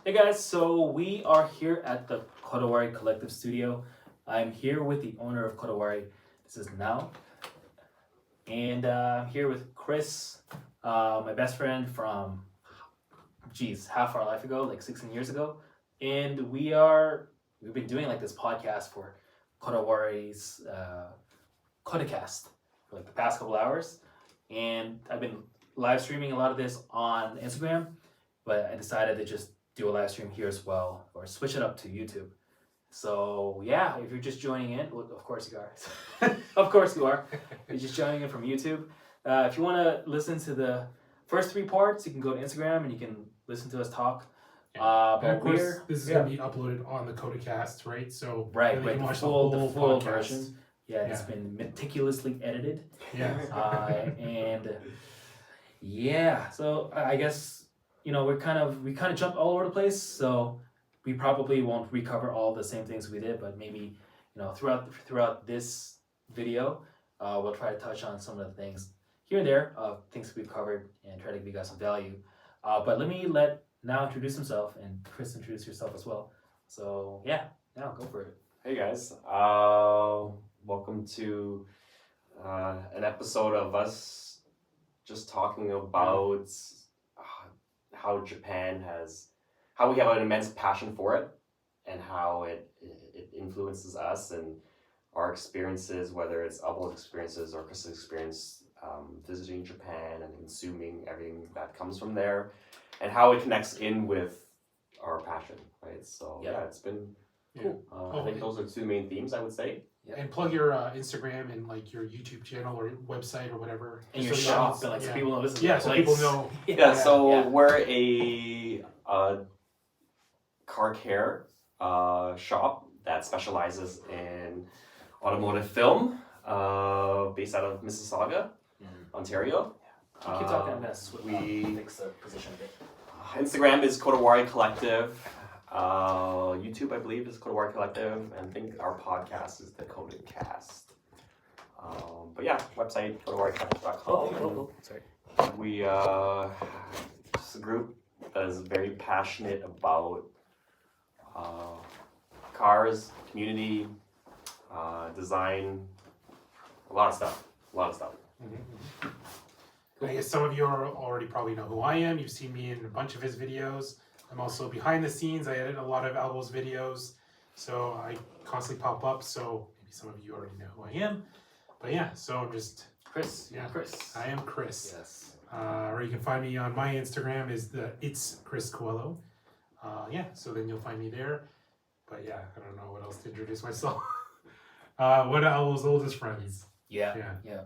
Hey guys, so we are here at the Kodawari Collective Studio. I'm here with the owner of Kodawari. This is Now. And I'm here with Chris, my best friend from, half our life ago, like 16 years ago. And we've been doing like this podcast for Kodawari's Kodacast for like the past couple hours. And I've been live streaming a lot of this on Instagram, but I decided to just do a live stream here as well, or switch it up to YouTube. So yeah, if you're just joining in, well, of course you are. Of course you are. You're just joining in from YouTube. If you want to listen to the first 3 parts, you can go to Instagram and you can listen to us talk. And of course, this is going to be uploaded on the Kodacast, right? So right, you can watch the full version. Yeah, it's been meticulously edited. Yeah. And yeah, so I guess we kind of jumped all over the place. So we probably won't recover all the same things we did, but maybe throughout this video, we'll try to touch on some of the things here and there, things we've covered, and try to give you guys some value. But let me let Now introduce himself, and Chris introduce yourself as well. So yeah, Now go for it. Hey guys, welcome to an episode of us just talking about how how we have an immense passion for it, and how it influences us and our experiences, whether it's Albo's experiences or Chris's experience visiting Japan and consuming everything that comes from there, and how it connects in with our passion, right? So yeah, it's been cool. I think those are 2 main themes I would say. Yeah. And plug your Instagram and like your YouTube channel or website or whatever. And your shop, and so people know this is so people know. We're a car care shop that specializes in automotive film, based out of Mississauga, Ontario. Keep talking. I'm gonna fix the position a bit. Instagram is Kodawari Collective. YouTube, I believe, is Kodawari Collective, and I think our podcast is the Kodacast. But yeah, website kodawaricollective.com. Sorry. We just a group that is very passionate about cars, community, design, a lot of stuff. Mm-hmm. I guess some of you already probably know who I am. You've seen me in a bunch of his videos. I'm also behind the scenes. I edit a lot of Albo's videos, so I constantly pop up. So maybe some of you already know who I am. But yeah, so I'm just Chris. Yeah, Chris. I am Chris. Yes. Or you can find me on my Instagram is it's Chris Coelho. So then you'll find me there. But yeah, I don't know what else to introduce myself. What are Albo's oldest friends? Yeah. You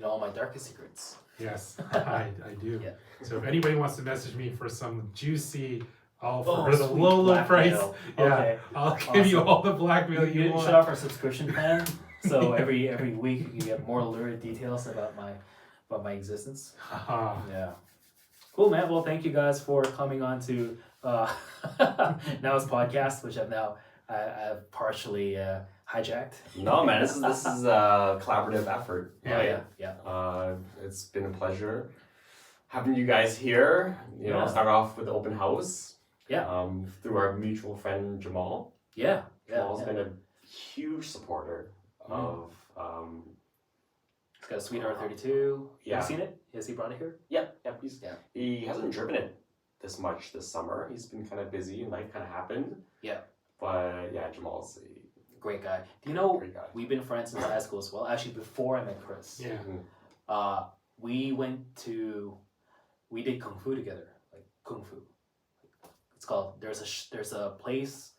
know all my darkest secrets. Yes, I do. Yeah. So if anybody wants to message me for some juicy, for the sweet low price, okay. I'll give you all the blackmail you want. Shut off our subscription plan, so every week you can get more lurid details about my existence. Yeah. Cool, man. Well, thank you guys for coming on to Now's podcast, which I've partially hijacked. No, man, this is a collaborative effort. Yeah. It's been a pleasure having you guys here. Start off with the open house. Yeah. Through our mutual friend Jamal. Yeah. Jamal's been a huge supporter of. He's got a Sweetheart 32. Yeah. Have you seen it? Has he brought it here? Yeah. He hasn't driven it this much this summer. He's been kind of busy and life kind of happened. Yeah. But yeah, Jamal's a great guy. Do you know we've been friends since high school as well? Actually, before I met Chris. Yeah. We did kung fu together, like kung fu. It's called. There's a place.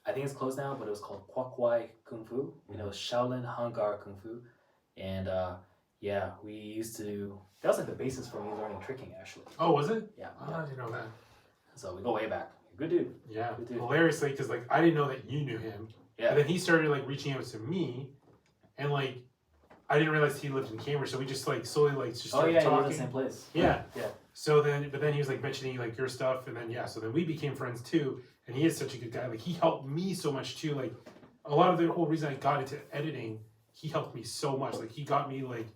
I think it's closed now, but it was called Kwak Wai Kung Fu. And it was Shaolin Hangar Kung Fu, and we used to. That was like the basis for me learning tricking, actually. Oh, was it? Yeah. I didn't know that. So we go way back. Good dude. Yeah. Good dude. Hilariously, because like I didn't know that you knew him. Yeah. And then he started like reaching out to me, and like I didn't realize he lived in Cambridge, so we just like slowly just started talking. You live in the same place. Yeah. Yeah. So then, but then he was like mentioning like your stuff, and then so then we became friends too. And he is such a good guy. Like he helped me so much too. Like a lot of the whole reason I got into editing, he helped me so much. Like he got me like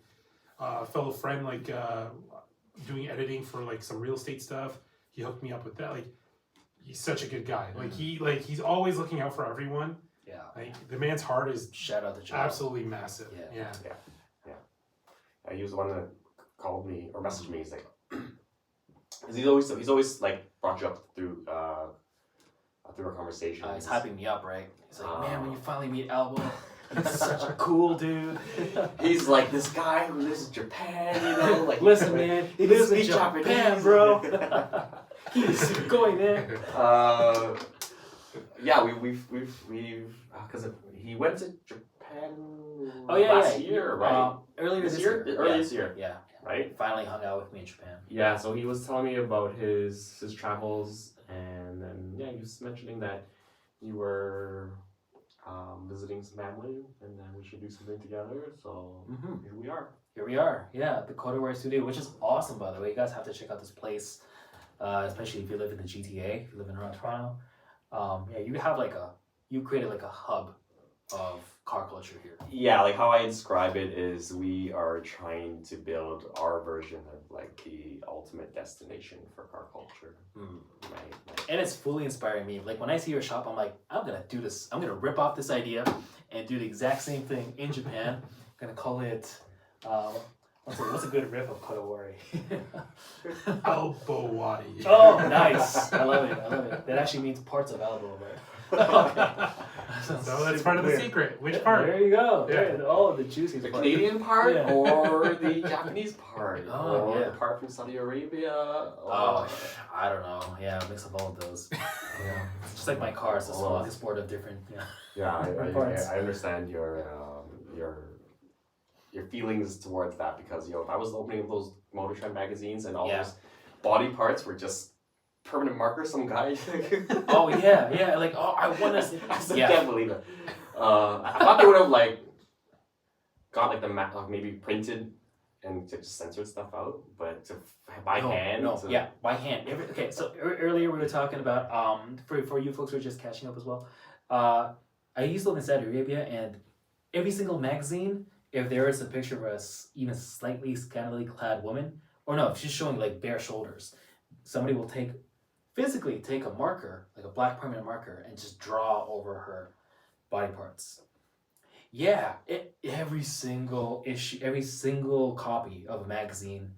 a fellow friend doing editing for like some real estate stuff. He hooked me up with that. Like he's such a good guy. He's always looking out for everyone. Yeah. Like the man's heart is Shout out to Joe. absolutely massive. Yeah. Yeah. He was the one that called me or messaged me. He's like, 'cause he's always like brought you up through our conversation. He's hyping me up, right? He's like, man, when you finally meet Albo, he's such a cool dude. He's like this guy who lives in Japan, you know, like Listen, man, he lives in speak Japan, Japanese. bro. He's going there. Yeah, we've because he went to Japan last year, right? Earlier this year. Earlier this year, Yeah. right? Finally hung out with me in Japan. Yeah, so he was telling me about his travels, and then he was mentioning that you were visiting some family, and then we should do something together. So here we are. Here we are. Yeah, the Kodawari studio, which is awesome, by the way. You guys have to check out this place, especially if you live in the GTA, if you live in around Toronto. You created like a hub of car culture here. Yeah, like how I describe it is we are trying to build our version of like the ultimate destination for car culture. Right. And it's fully inspiring me. Like when I see your shop, I'm like, I'm gonna do this. I'm gonna rip off this idea and do the exact same thing in Japan. I'm gonna call it what's a good riff of Kodawari? Albo. Oh, nice. I love it. That actually means parts of Albo, right? Okay. So that's part of the secret. Which part? There you go. Yeah. The juicy The part. Canadian part Yeah. or the Japanese part? Oh, or yeah. the part from Saudi Arabia? Oh, I don't know. Yeah, a mix of all of those. Yeah. It's just like my car. It's a small sport of different. Yeah, parts. I understand your feelings towards that because if I was opening those Motor Trend magazines and all those body parts were just permanent markers, some guy. Oh yeah. Like I want to. I can't believe it. I thought they would have like got like the maybe printed and just censored stuff out, but by hand. By hand. Okay, so earlier we were talking about for you folks who are just catching up as well. I used to live in Saudi Arabia, and every single magazine, if there is a picture of a even slightly scantily clad woman, or no, if she's showing like bare shoulders, somebody will physically take a marker, like a black permanent marker, and just draw over her body parts. Yeah, every single issue, every single copy of a magazine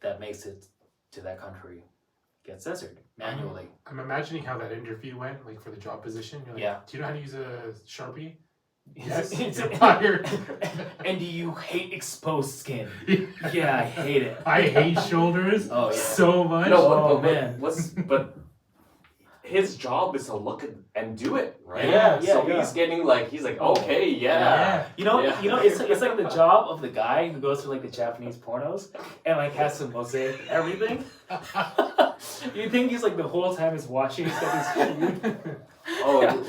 that makes it to that country gets censored manually. I'm imagining how that interview went, like for the job position. You're like, do you know how to use a Sharpie? Yes, it's fired. And do you hate exposed skin? Yeah, I hate it. I hate shoulders so much. No, man. But his job is to look and do it, right? Yeah. He's getting like okay, yeah. You know, it's like the job of the guy who goes to like the Japanese pornos and like has to mosaic everything. You think he's like the whole time is watching. He's got this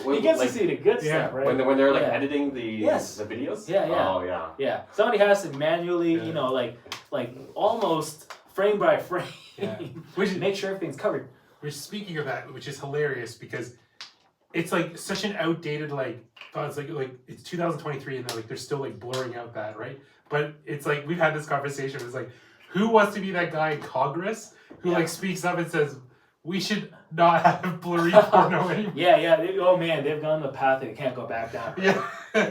he gets to see the good stuff, right? When they're like editing the videos. Yeah. Oh yeah. Somebody has to manually, like almost frame by frame, make sure everything's covered. Which, speaking of that, which is hilarious because it's like such an outdated thought. It's like it's 2023 and they're still like blurring out that, right? But it's like we've had this conversation. It's like, who wants to be that guy in Congress who like speaks up and says we should not have blurry porno anymore? Oh man, they've gone the path they can't go back down. Yeah.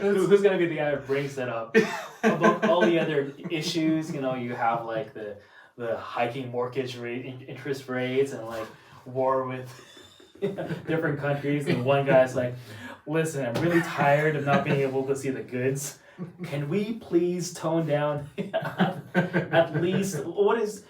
Who's gonna be the guy that brings that up? Above all the other issues, you have like the hiking mortgage rate, interest rates, and like war with different countries, and one guy's like, listen, I'm really tired of not being able to see the goods. Can we please tone down at least what is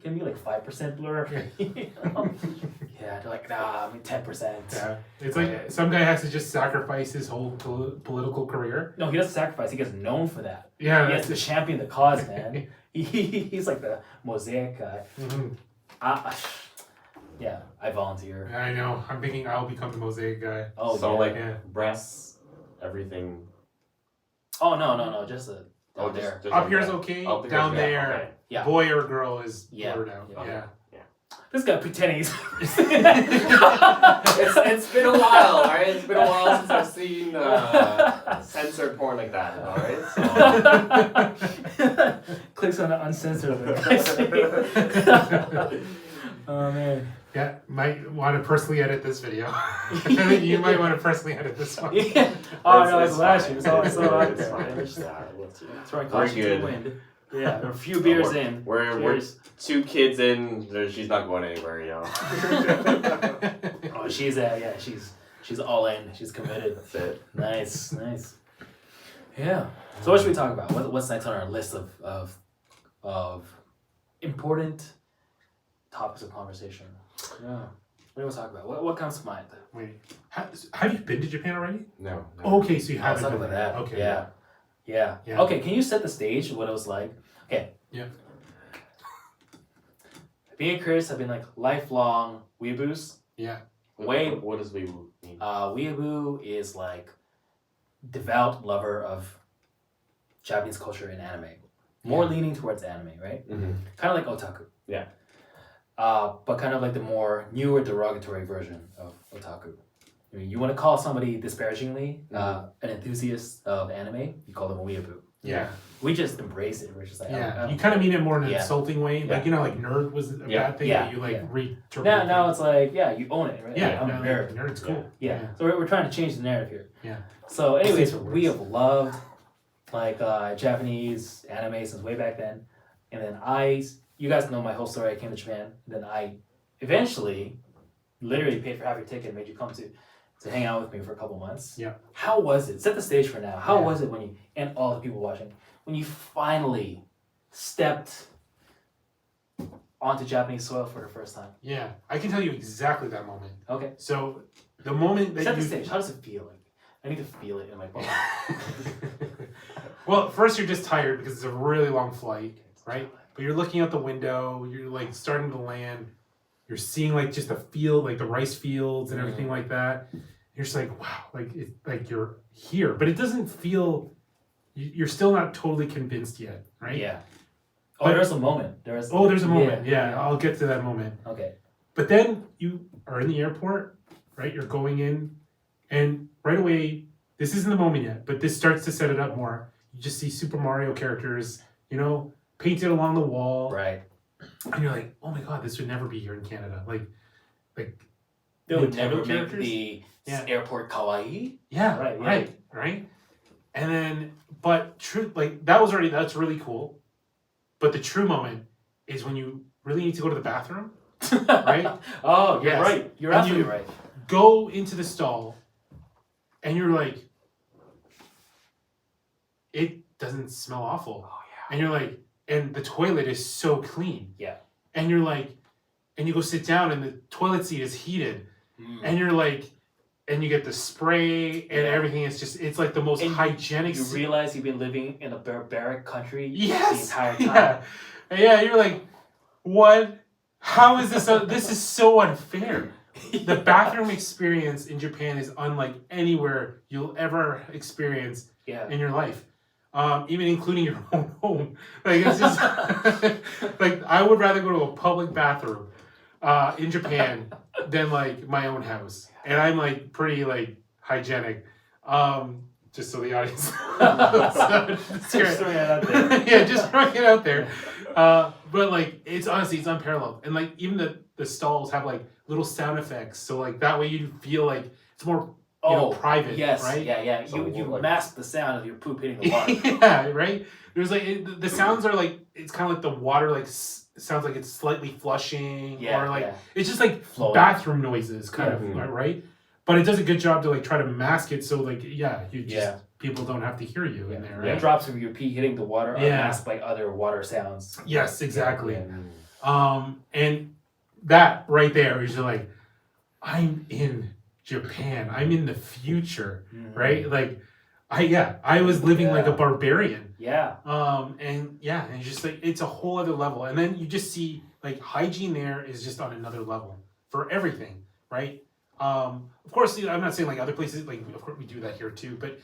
can be like 5% blur? Yeah, they're like, nah, I mean 10%. Yeah, it's like some guy has to just sacrifice his whole political career. No, he doesn't sacrifice. He gets known for that. Yeah, he has to champion the cause, man. He's like the Mosaic Guy. Mm-hmm. Yeah, I volunteer. I know. I'm thinking I'll become the Mosaic Guy. Oh, so breasts, everything. Oh no, just down there. Up here's okay. Down there, okay. Yeah. Boy or girl is blurred out. Yeah. This guy pretending he's. It's been a while, alright? It's been a while since I've seen censored porn like that, alright? So. Clicks on the uncensored. Oh man. Yeah, might want to personally edit this video. You might want to personally edit this one. Yeah. Oh no, it's last year. It's all It's out there. fine. It's throwing We're caution to the good. wind. Yeah, we're a few beers in. We're Cheers. 2 kids in. She's not going anywhere, you know. Oh, she's she's all in. She's committed. That's it. Nice. Yeah. So what should we talk about? What's next on our list of important topics of conversation? Yeah. What do you want to talk about? What comes to mind? Wait, have you been to Japan already? No. Okay, so you Let's haven't talk been about there. that. Okay. Yeah. Yeah. Okay, can you set the stage of what it was like? Okay. Yeah. Me and Chris have been like lifelong weeaboos. Yeah. What does we mean? Weeaboo is like devout lover of Japanese culture and anime. More Yeah. leaning towards anime, right? Mm-hmm. Kind of like otaku. Yeah. But kind of like the more newer derogatory version of otaku. I mean, you want to call somebody disparagingly an enthusiast of anime, you call them a weeaboo. Yeah. We just embrace it. We're just like, Yeah. You kind of mean it more in an Yeah. insulting way. Yeah. Like, like nerd was a Yeah. bad thing, Yeah. but you like Yeah. reinterpret now it's like, you own it, right? Yeah, I'm a no, nerd. Nerd's cool. Yeah. So we're trying to change the narrative here. Yeah. So anyways, That's we have loved like Japanese anime since way back then. And then you guys know my whole story. I came to Japan. And then I eventually literally paid for half your ticket and made you come to hang out with me for a couple months. Yeah. How was it? Set the stage for now. How Yeah. was it when you, and all the people watching, when you finally stepped onto Japanese soil for the first time? Yeah. I can tell you exactly that moment. Okay. So the moment that Set you the stage. How does it feel? Like, I need to feel it in my body. Well, first you're just tired because it's a really long flight, right? But you're looking out the window, you're like starting to land, you're seeing like just the field, like the rice fields and everything like that. You're just like, wow, like you're here, but it doesn't feel. You're still not totally convinced yet, right? Yeah. Oh, But- there's a moment. There's a moment. Yeah, I'll get to that moment. Okay. But then you are in the airport, right? You're going in, and right away, this isn't the moment yet, but this starts to set it up more. You just see Super Mario characters, painted along the wall, Right. and you're like, oh my god, this would never be here in Canada. Like They would Nintendo never make characters? the Yeah. airport kawaii. yeah, Right, right. And then, but true, like that's really cool. But the true moment is when you really need to go to the bathroom. Right? Oh, you're Yes. right. You're And absolutely you- right. Go into the stall, and you're like, it doesn't smell awful. Oh And you're like, and the toilet is so clean. Yeah. And you're like, and you go sit down, and the toilet seat is heated, yeah. Mm. and you're like, and you get the spray, and Yeah. everything is just, it's like the most And hygienic. You realize you've been living in a barbaric country Yes. the entire time. Yeah. You're like, what? How is this? This is so unfair. The bathroom experience in Japan is unlike anywhere you'll ever experience Yeah. in your life, even including your own home. Like it's just like I would rather go to a public bathroom in Japan than like my own house, and I'm like pretty like hygienic. Just so the audience. Just throwing it out there. Yeah, just throwing it out there. But like it's honestly it's unparalleled, and like even the stalls have like little sound effects, so like that way you feel like it's more private, yes, right? Yeah. So You like- mask the sound of your poop hitting the water. Yeah, right. There's like the sounds are like it's kind of like the water like sounds like it's slightly flushing, or like it's just like Flowing. bathroom noises, kind Yeah. of right. But it does a good job to like try to mask it, so like you just Yeah. people don't have to hear you in there, The right? drops of your pee hitting the water are Yeah. masked by other water sounds. Yes, exactly. Yeah. And that right there is just like, I'm in Japan. I'm in the future, Mhm. right? Like, I was living like a Yeah. barbarian. Yeah. And it's just like it's a whole other level. And then you just see like hygiene there is just on another level for everything, right? Of course, I'm not saying like other places, like of course we do that here too, but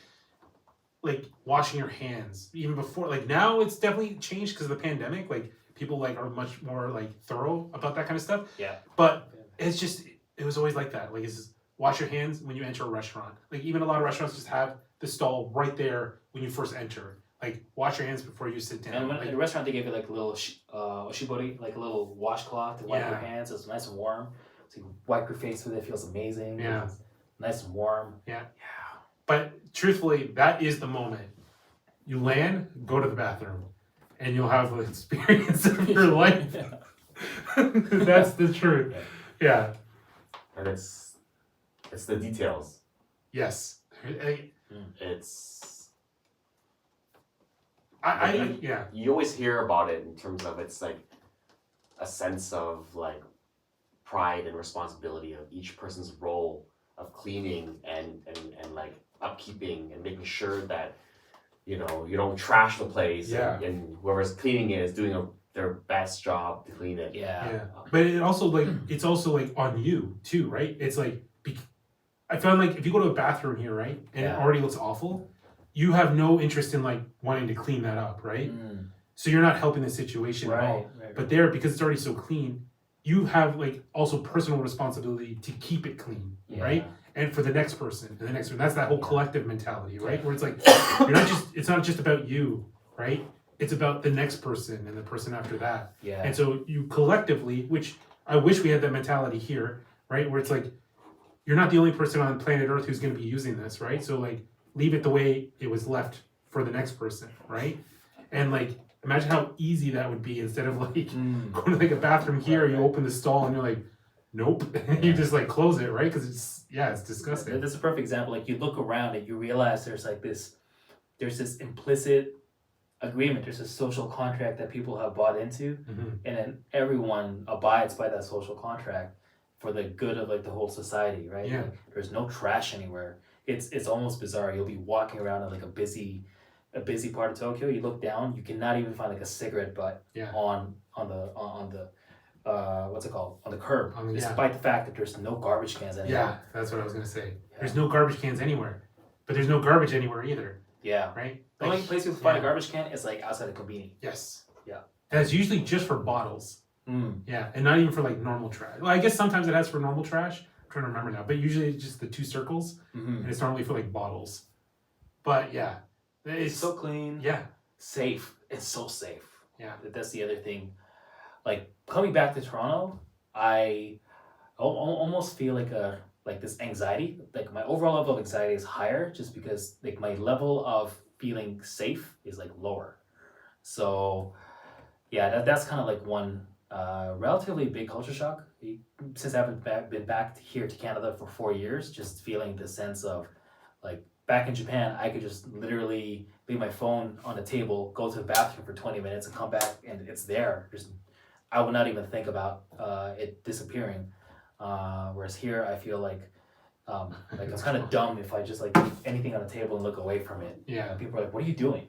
like washing your hands even before, like now it's definitely changed because of the pandemic. Like people like are much more like thorough about that kind of stuff. Yeah. But it's just it was always like that. Like it's just wash your hands when you enter a restaurant. Like even a lot of restaurants just have the stall right there when you first enter. Like wash your hands before you sit down. And when like, in the restaurant they give you like a little oshibori, like a little washcloth to wipe your Yeah. hands so it's nice and warm. So you wipe your face with it, feels amazing. Yeah. It's nice and warm. But truthfully, that is the moment. You land, go to the bathroom, and you'll have the experience of your life. That's the truth. Yeah. And it's the details. Yes. It's Yeah. you always hear about it in terms of it's like a sense of like pride and responsibility of each person's role of cleaning and like upkeeping and making sure that you don't trash the place and whoever's cleaning it is doing their best job to clean it. Yeah. But it's also like on you too, right? It's like I found like if you go to a bathroom here, right, and it already looks awful, you have no interest in like wanting to clean that up, right? So you're not helping the situation at all. Right. But there, because it's already so clean, you have like also personal responsibility to keep it clean, right? And for the next person, and the next one. That's that whole collective mentality, right? Where it's like it's not just about you, right? It's about the next person and the person after that. Yeah. And so you collectively, which I wish we had that mentality here, right? Where it's like you're not the only person on planet Earth who's going to be using this, right? So like leave it the way it was left for the next person, right? And like imagine how easy that would be instead of like going to like a bathroom here, you open the stall and you're like, nope, you just like close it, right? Because it's disgusting. That's a perfect example. Like you look around and you realize there's this implicit agreement. There's a social contract that people have bought into, and then everyone abides by that social contract for the good of like the whole society, right? Yeah. Like, there's no trash anywhere. It's almost bizarre. You'll be walking around in like a busy part of Tokyo. You look down, you cannot even find like a cigarette butt on the what's it called, on the curb, despite the fact that there's no garbage cans anywhere. Yeah, that's what I was gonna say. There's no garbage cans anywhere, but there's no garbage anywhere either. Yeah. Right. The only place you can find a garbage can is like outside of Konbini. Yes. Yeah. That's usually just for bottles. Yeah, and not even for like normal trash. Well, I guess sometimes it has for normal trash. I'm trying to remember now, but usually it's just the two circles, and it's normally for like bottles. But yeah, it's so clean. Yeah. Safe. It's so safe. Yeah. That's the other thing. Like coming back to Toronto, I almost feel like this anxiety. Like my overall level of anxiety is higher just because like my level of feeling safe is like lower. So yeah, that's kind of like one relatively big culture shock. Since I haven't been back here to Canada for 4 years, just feeling the sense of like back in Japan, I could just literally leave my phone on the table, go to the bathroom for 20 minutes and come back and it's there. I would not even think about it disappearing. Whereas here, I feel like it's kind of dumb if I just like leave anything on the table and look away from it. Yeah. People are like, "What are you doing?"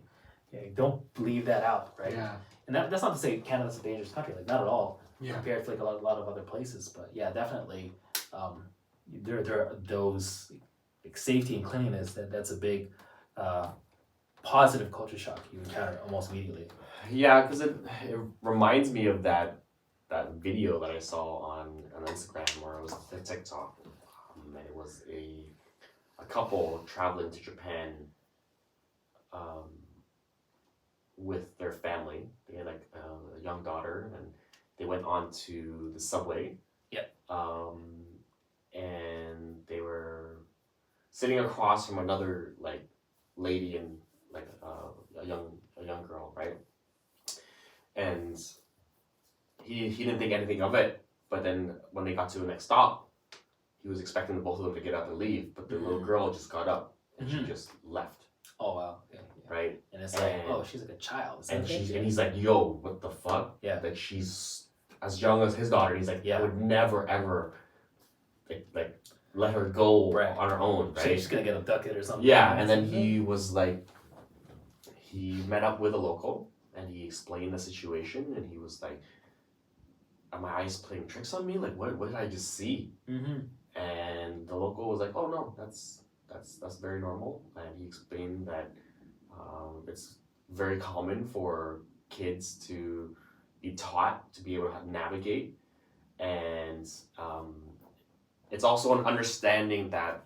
Yeah, don't leave that out, right? Yeah. And that's not to say Canada's a dangerous country, like not at all, Yeah. compared to like a lot of other places. But yeah, definitely, there are those like safety and cleanliness that's a big positive culture shock you encounter almost immediately. Yeah, because it reminds me of that video that I saw on Instagram or it was TikTok. And it was a couple traveling to Japan with their family. They had like a young daughter and they went on to the subway. Yep. And they were sitting across from another like lady and like a young girl, right? And he didn't think anything of it, but then when they got to the next stop, he was expecting the both of them to get up and leave, but the little girl just got up and she just left. Oh wow. Yeah. Right? And it's like, oh, she's like a child. And he's like, yo, what the fuck? Yeah. Like she's as young as his daughter. He's like, I would never ever like let her go on her own, right? She's gonna get abducted or something. Yeah, and then he was like, he met up with a local and he explained the situation and he was like, are my eyes playing tricks on me? Like what did I just see? And the local was like, oh no, that's very normal. And he explained that it's very common for kids to be taught to be able to navigate, and it's also an understanding that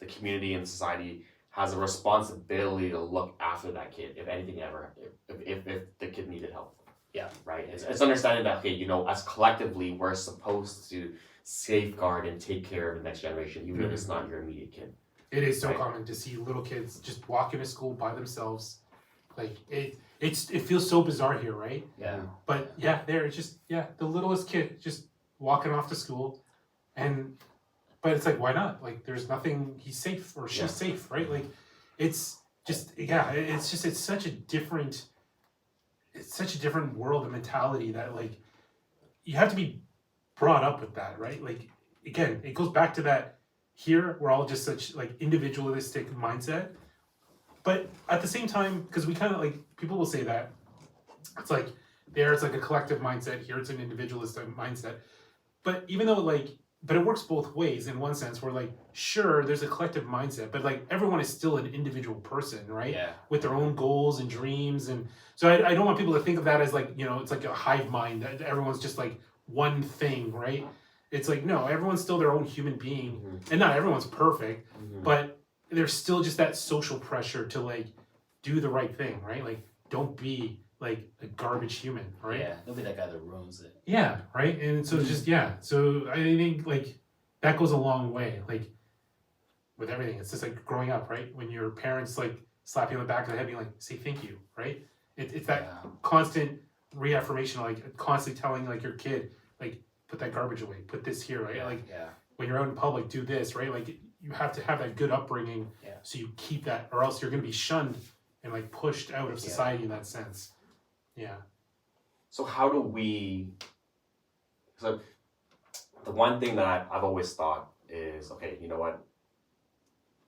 the community and society has a responsibility to look after that kid if anything ever, if the kid needed help. Yeah. Right. It's understanding that, okay, as collectively we're supposed to safeguard and take care of the next generation, even if it's not your immediate kid. It is so Right. common to see little kids just walk into school by themselves. Like it feels so bizarre here, right? Yeah. But yeah, there it's just the littlest kid just walking off to school, but it's like, why not? Like there's nothing. He's safe or she's safe, right? Like it's just it's such a different world and mentality that like you have to be brought up with that, right? Like again, it goes back to that. Here we're all just such like individualistic mindset, but at the same time, because we kind of like people will say that it's like there it's like a collective mindset, here it's an individualistic mindset, but even though but it works both ways in one sense where like sure there's a collective mindset, but like everyone is still an individual person, right? Yeah. With their own goals and dreams, and so I don't want people to think of that as like it's like a hive mind that everyone's just like one thing, right? It's like no, everyone's still their own human being, and not everyone's perfect, but there's still just that social pressure to like do the right thing, right? Like don't be like a garbage human, right? Yeah. Don't be that guy that ruins it. Yeah, right. And so it's just so I think like that goes a long way, like with everything. It's just like growing up, right? When your parents like slap you on the back of the head, being like, "Say thank you," right? It's that constant reaffirmation, like constantly telling like your kid, like put that garbage away, put this here, right? Like when you're out in public, do this, right? Like you have to have that good upbringing, so you keep that, or else you're gonna be shunned and like pushed out of society in that sense. Yeah. So how do we? So the one thing that I've always thought is, okay, you know what?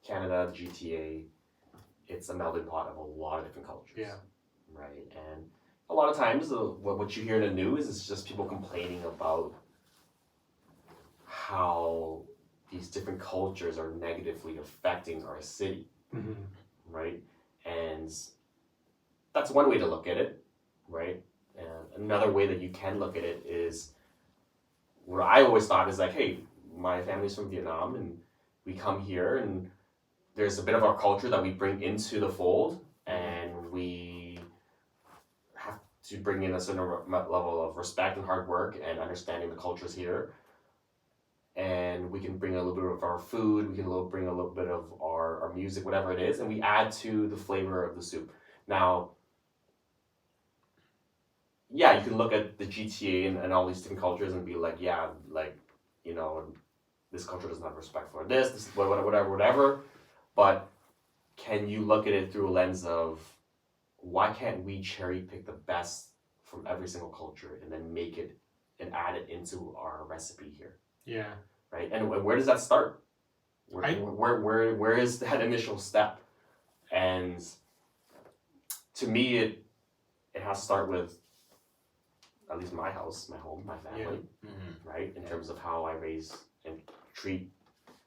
Canada, the GTA, it's a melting pot of a lot of different cultures. Yeah. Right, and a lot of times what you hear in the news is just people complaining about how these different cultures are negatively affecting our city, right? And that's one way to look at it, right? And another way that you can look at it is what I always thought is like, hey, my family's from Vietnam and we come here and there's a bit of our culture that we bring into the fold, and we have to bring in a certain level of respect and hard work and understanding the cultures here. And we can bring a little bit of our food, we can bring a little bit of our music, whatever it is, and we add to the flavor of the soup. Now, yeah, you can look at the GTA and all these different cultures and be like, yeah, like, this culture doesn't have respect for this whatever. But can you look at it through a lens of why can't we cherry pick the best from every single culture and then make it and add it into our recipe here? Yeah. Right. And where does that start? Where is that initial step? And to me, it has to start with at least my house, my home, my family, right? In terms of how I raise and treat,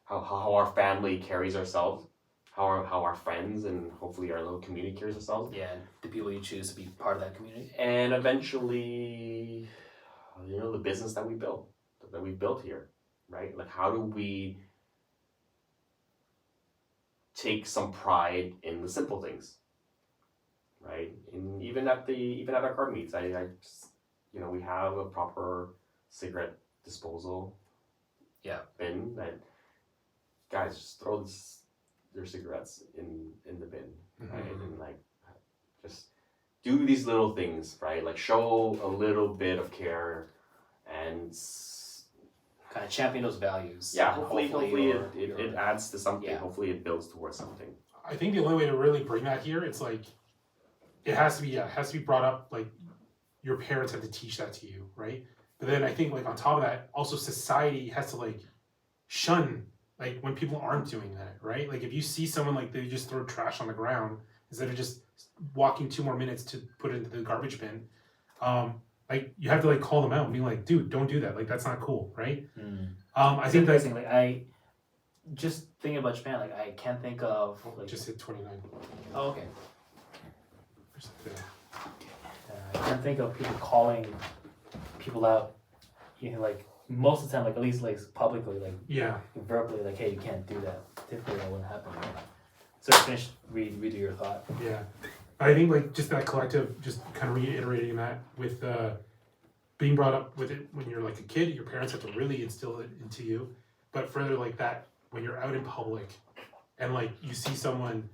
how our family carries ourselves, how our friends and hopefully our little community carries ourselves. Yeah, the people you choose to be part of that community. And eventually, the business that we built here, right? Like, how do we take some pride in the simple things, right? And even at our card meets, I just, we have a proper cigarette disposal bin that guys just throw their cigarettes in the bin, right? And like just do these little things, right? Like show a little bit of care and kind of champion those values. Yeah, hopefully it adds to something. Yeah. Hopefully it builds towards something. I think the only way to really bring that here, it's like it has to be brought up, like your parents have to teach that to you, right? But then I think like on top of that, also society has to like shun like when people aren't doing that, right? Like if you see someone like they just throw trash on the ground instead of just walking 2 more minutes to put it into the garbage bin, like you have to like call them out and be like, dude, don't do that. Like that's not cool, right? I think that's like I just thinking about Japan, like I can't think of like just hit 29. Oh, okay. I can't think of people calling people out, like most of the time, like at least like publicly, like verbally, like, hey, you can't do that. Typically that wouldn't happen. So finish redo your thought. Yeah. I think like just that collective, just kind of reiterating that with being brought up with it when you're like a kid, your parents have to really instill it into you. But further like that, when you're out in public and like you see someone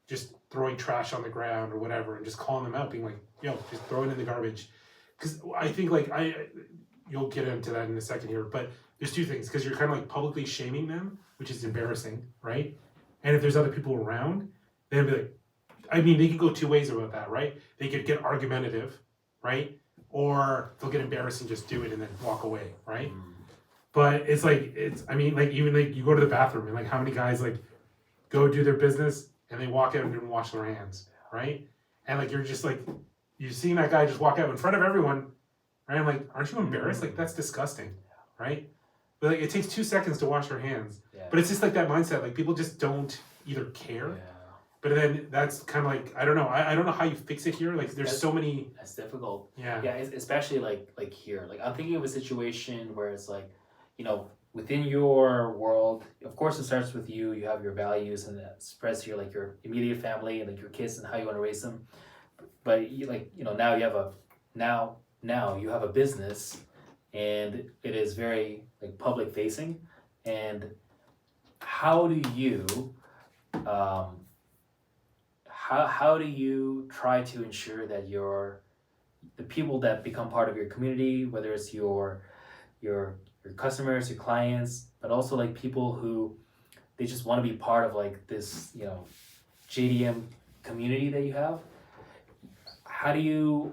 just throwing trash on the ground or whatever and just calling them out, being like, yo, just throw it in the garbage. Because I think like you'll get into that in a second here, but there's two things, because you're kind of like publicly shaming them, which is embarrassing, right? And if there's other people around, they'll be like, I mean, they could go two ways about that, right? They could get argumentative, right? Or they'll get embarrassed and just do it and then walk away, right? But it's like, I mean, like even like you go to the bathroom and like how many guys like go do their business and they walk out and don't wash their hands, right? And like you're just like, you've seen that guy just walk out in front of everyone, right? I'm like, aren't you embarrassed? Like that's disgusting, right? But like it takes 2 seconds to wash your hands. Yeah. But it's just like that mindset, like people just don't either care. Yeah. But then that's kind of like, I don't know. I don't know how you fix it here. Like there's That's- so many. That's difficult. Yeah. Yeah, especially like here. Like I'm thinking of a situation where it's like, you know, within your world, of course it starts with you. You have your values and that spreads to your like your immediate family and like your kids and how you want to raise them. But you like, you know, now you have a now you have a business and it is very like public facing. And how do you how do you try to ensure that the people that become part of your community, whether it's your customers, your clients, but also like people who they just want to be part of like this, you know, JDM community that you have, how do you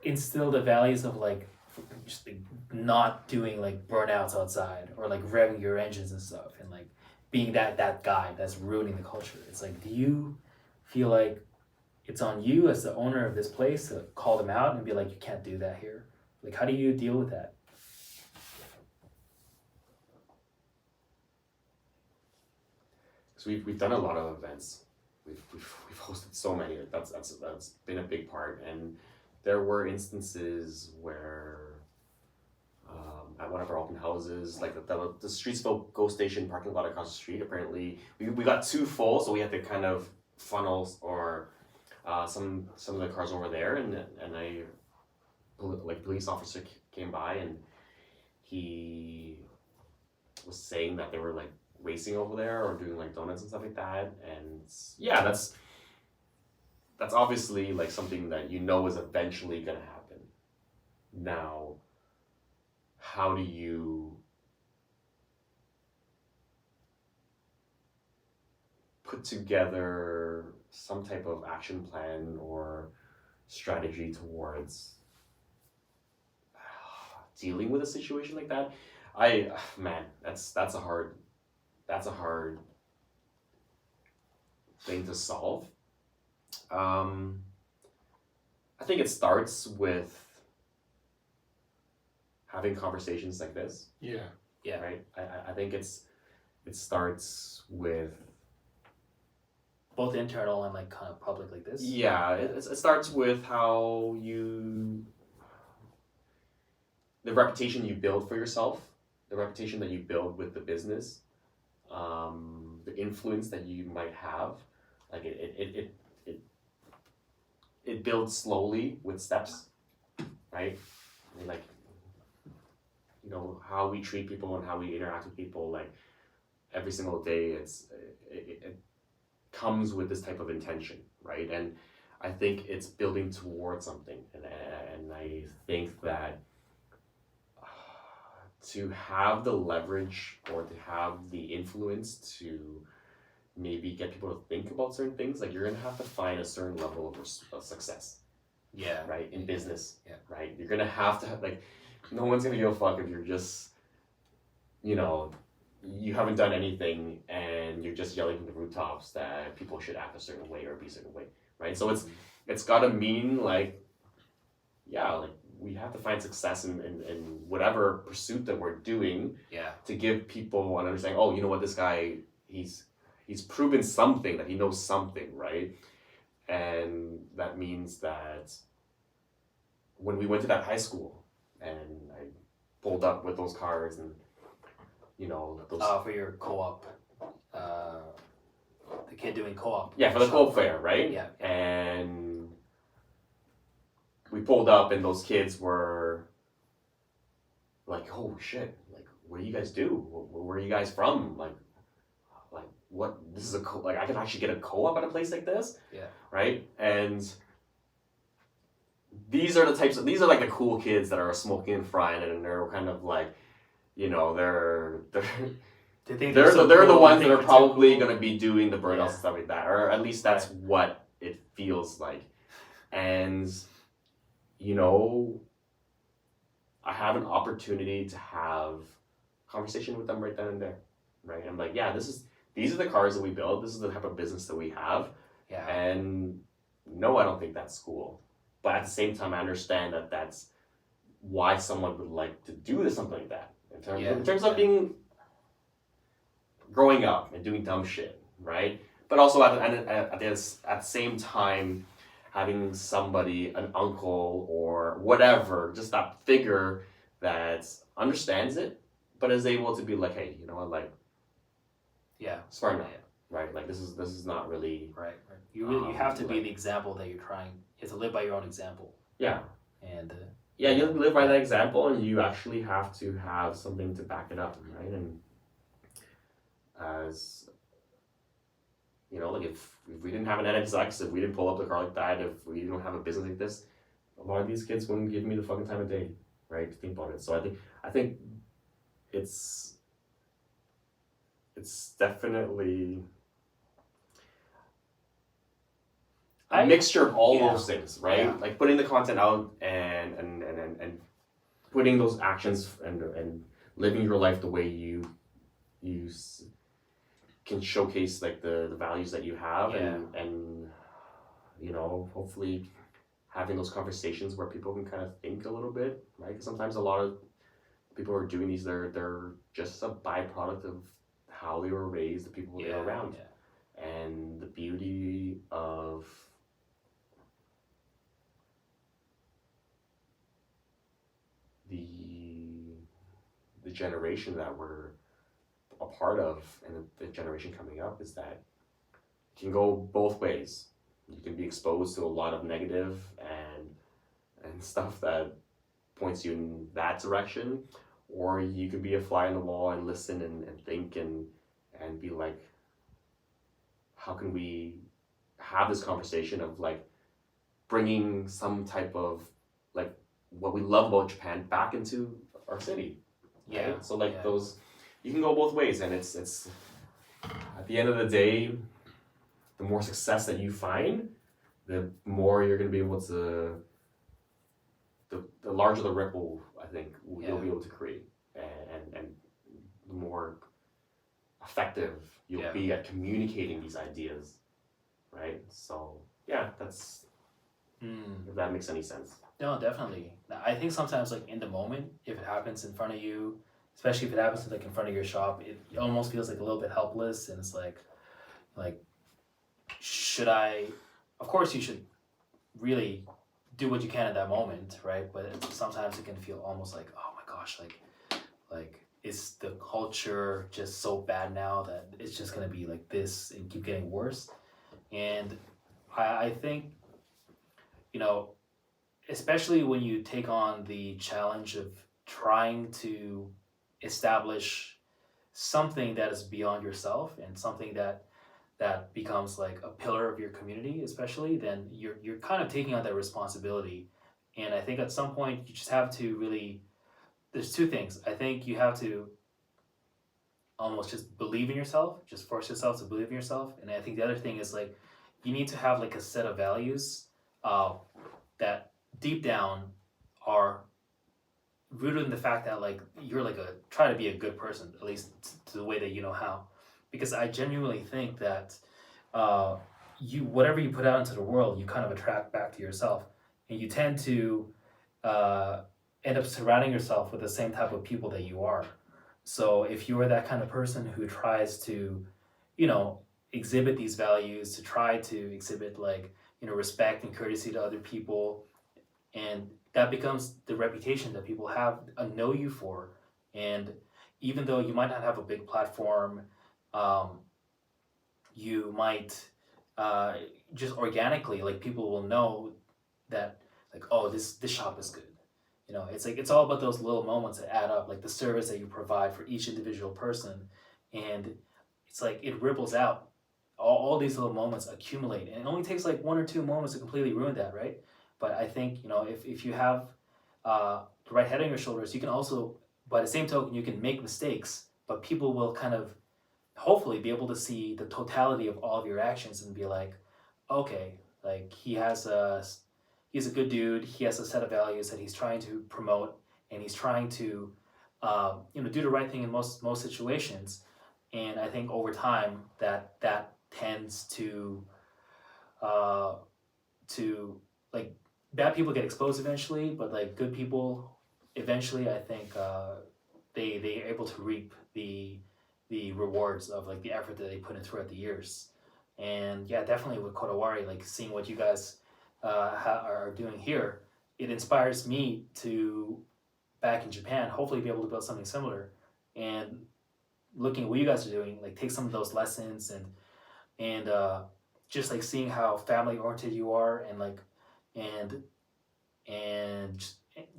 instill the values of like just like not doing like burnouts outside or like revving your engines and stuff and like being that guy that's ruining the culture? It's like, do you feel like it's on you as the owner of this place to call them out and be like, you can't do that here? Like, how do you deal with that? So we've done a lot of events. We've hosted so many. That's been a big part. And there were instances where at one of our open houses, like the Streetsville GO Station parking lot across the street, apparently we got too full, so we had to kind of funnel or some of the cars over there, and a police officer came by and he was saying that they were like racing over there or doing like donuts and stuff like that. And yeah, that's obviously like something that you know is eventually gonna happen. Now, how do you put together some type of action plan or strategy towards dealing with a situation like that? Man, that's a hard thing to solve. I think it starts with having conversations like this. Yeah. Yeah. Right. I think it starts with Both internal and like kind of public like this. yeah. It starts with how the reputation you build for yourself, the reputation that you build with the business, the influence that you might have. Like it builds slowly with steps, right? And like, you know, how we treat people and how we interact with people, like every single day, it comes with this type of intention, right? And I think it's building towards something, and I think that to have the leverage or to have the influence to maybe get people to think about certain things, like you're gonna have to find a certain level of success. Yeah. Right, in business. Yeah. Right, you're gonna have to have, like, no one's gonna give a fuck if you're just, you know, you haven't done anything and you're just yelling from the rooftops that people should act a certain way or be a certain way, right? So it's gotta mean like, yeah, like we have to find success in whatever pursuit that we're doing. Yeah. To give people an understanding, oh, you know what, this guy, he's proven something, that he knows something, right? And that means that when we went to that high school and I pulled up with those cars and, you know, those For your co-op, the kid doing co-op. yeah, for the co-op fair, right? Yeah. And we pulled up and those kids were like, oh shit, like what do you guys do? Where are you guys from? Like what? This is like I could actually get a co-op at a place like this. Yeah. Right. And these are like the cool kids that are smoking and frying, and they're kind of like, you know, they're they're the ones that are probably going to be doing the burnouts and stuff like that, or at least that's what it feels like. And you know, I have an opportunity to have a conversation with them right then and there, right? I'm like, yeah, these are the cars that we build. This is the type of business that we have. Yeah. And no, I don't think that's cool. But at the same time, I understand that that's why someone would like to do something like that. In terms of being growing up and doing dumb shit, right? But also at the same time, having somebody, an uncle or whatever, just that figure that understands it, but is able to be like, hey, you know what, like, smart enough, right? Like this is not really right. You have to be the example that you're trying. You have to live by your own example. Yeah. And you have to live by that example, and you actually have to have something to back it up, right? And as you know, like if we didn't have an NXX, if we didn't pull up the car like that, if we didn't have a business like this, a lot of these kids wouldn't give me the fucking time of day, right? To think about it. So I think it's definitely a mixture of all those things, right? Yeah. Like putting the content out and putting those actions and living your life the way you can showcase like the values that you have, and you know, hopefully having those conversations where people can kind of think a little bit, right? Because sometimes a lot of people who are doing these, they're just a byproduct of how they were raised, the people they were around, and the beauty of the generation that we're a part of, and the generation coming up, is that it can go both ways. You can be exposed to a lot of negative and stuff that points you in that direction, or you could be a fly on the wall and listen and think and be like, how can we have this conversation of like bringing some type of like what we love about Japan back into our city. Right? So like those, you can go both ways, and it's at the end of the day, the more success that you find, the more you're going to be able to, the larger the ripple, I think, you'll be able to create, and the more effective you'll be at communicating these ideas, right? So yeah, that's if that makes any sense. No, definitely. I think sometimes, like in the moment, if it happens in front of you, especially if it happens like in front of your shop, it almost feels like a little bit helpless, and it's like, should I? Of course, you should really do what you can at that moment, right? But sometimes it can feel almost like, oh my gosh, like is the culture just so bad now that it's just gonna be like this and keep getting worse? And I think, you know, especially when you take on the challenge of trying to establish something that is beyond yourself and something that becomes like a pillar of your community, especially, then you're kind of taking on that responsibility. And I think at some point you just have to really, there's two things. I think you have to almost just believe in yourself, just force yourself to believe in yourself. And I think the other thing is like, you need to have like a set of values that deep down are rooted in the fact that like you're like try to be a good person, at least to the way that you know how. Because I genuinely think that you, whatever you put out into the world, you kind of attract back to yourself, and you tend to end up surrounding yourself with the same type of people that you are. So if you are that kind of person who tries to, you know, exhibit these values, to try to exhibit like, you know, respect and courtesy to other people, and that becomes the reputation that people have know you for. And even though you might not have a big platform, you might just organically, like people will know that like, oh, this shop is good. You know, it's like it's all about those little moments that add up, like the service that you provide for each individual person, and it's like it ripples out. All these little moments accumulate, and it only takes like one or two moments to completely ruin that, right? But I think, you know, if you have the right head on your shoulders, you can also, by the same token, you can make mistakes, but people will kind of hopefully be able to see the totality of all of your actions and be like, okay, like he's a good dude. He has a set of values that he's trying to promote, and he's trying to, you know, do the right thing in most situations. And I think over time that tends uh, to like bad people get exposed eventually, but like good people eventually, I think they are able to reap the rewards of like the effort that they put in throughout the years. And yeah, definitely with Kodawari, like seeing what you guys are doing here, it inspires me to back in Japan, hopefully be able to build something similar. And looking at what you guys are doing, like take some of those lessons and just like seeing how family oriented you are, and like and and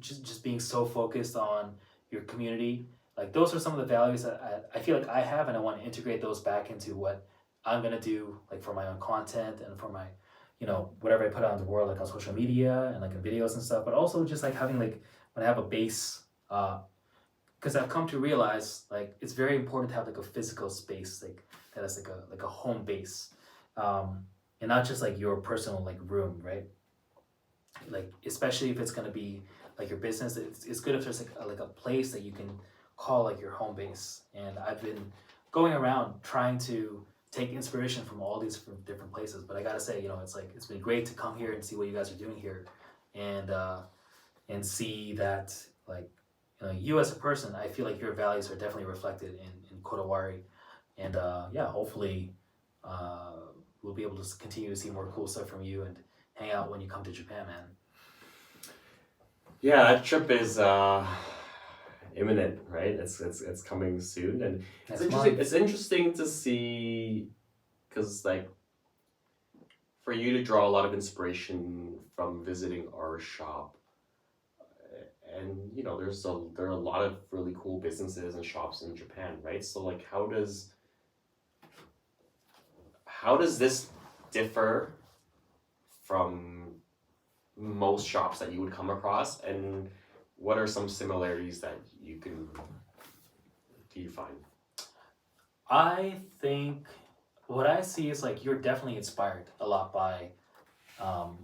just being so focused on your community. Like those are some of the values that I feel like I have, and I want to integrate those back into what I'm gonna do, like for my own content and for my, you know, whatever I put out in the world, like on social media and like in videos and stuff. But also just like having like when I have a base, because I've come to realize like it's very important to have like a physical space, like that is like a home base, and not just like your personal like room, right? Like especially if it's gonna be like your business, it's good if there's like a place that you can call like your home base. And I've been going around trying to take inspiration from all these different places. But I gotta say, you know, it's like it's been great to come here and see what you guys are doing here, and see that like, you know, you as a person, I feel like your values are definitely reflected in Kodawari, and yeah, hopefully we'll be able to continue to see more cool stuff from you and hang out when you come to Japan, man. Yeah, that trip is imminent, right? It's coming soon, and it's Next interesting. month. It's interesting to see, because like for you to draw a lot of inspiration from visiting our shop, and you know, there are a lot of really cool businesses and shops in Japan, right? So like, how does this differ from most shops that you would come across, and what are some similarities that do you find? I think what I see is like you're definitely inspired a lot by um,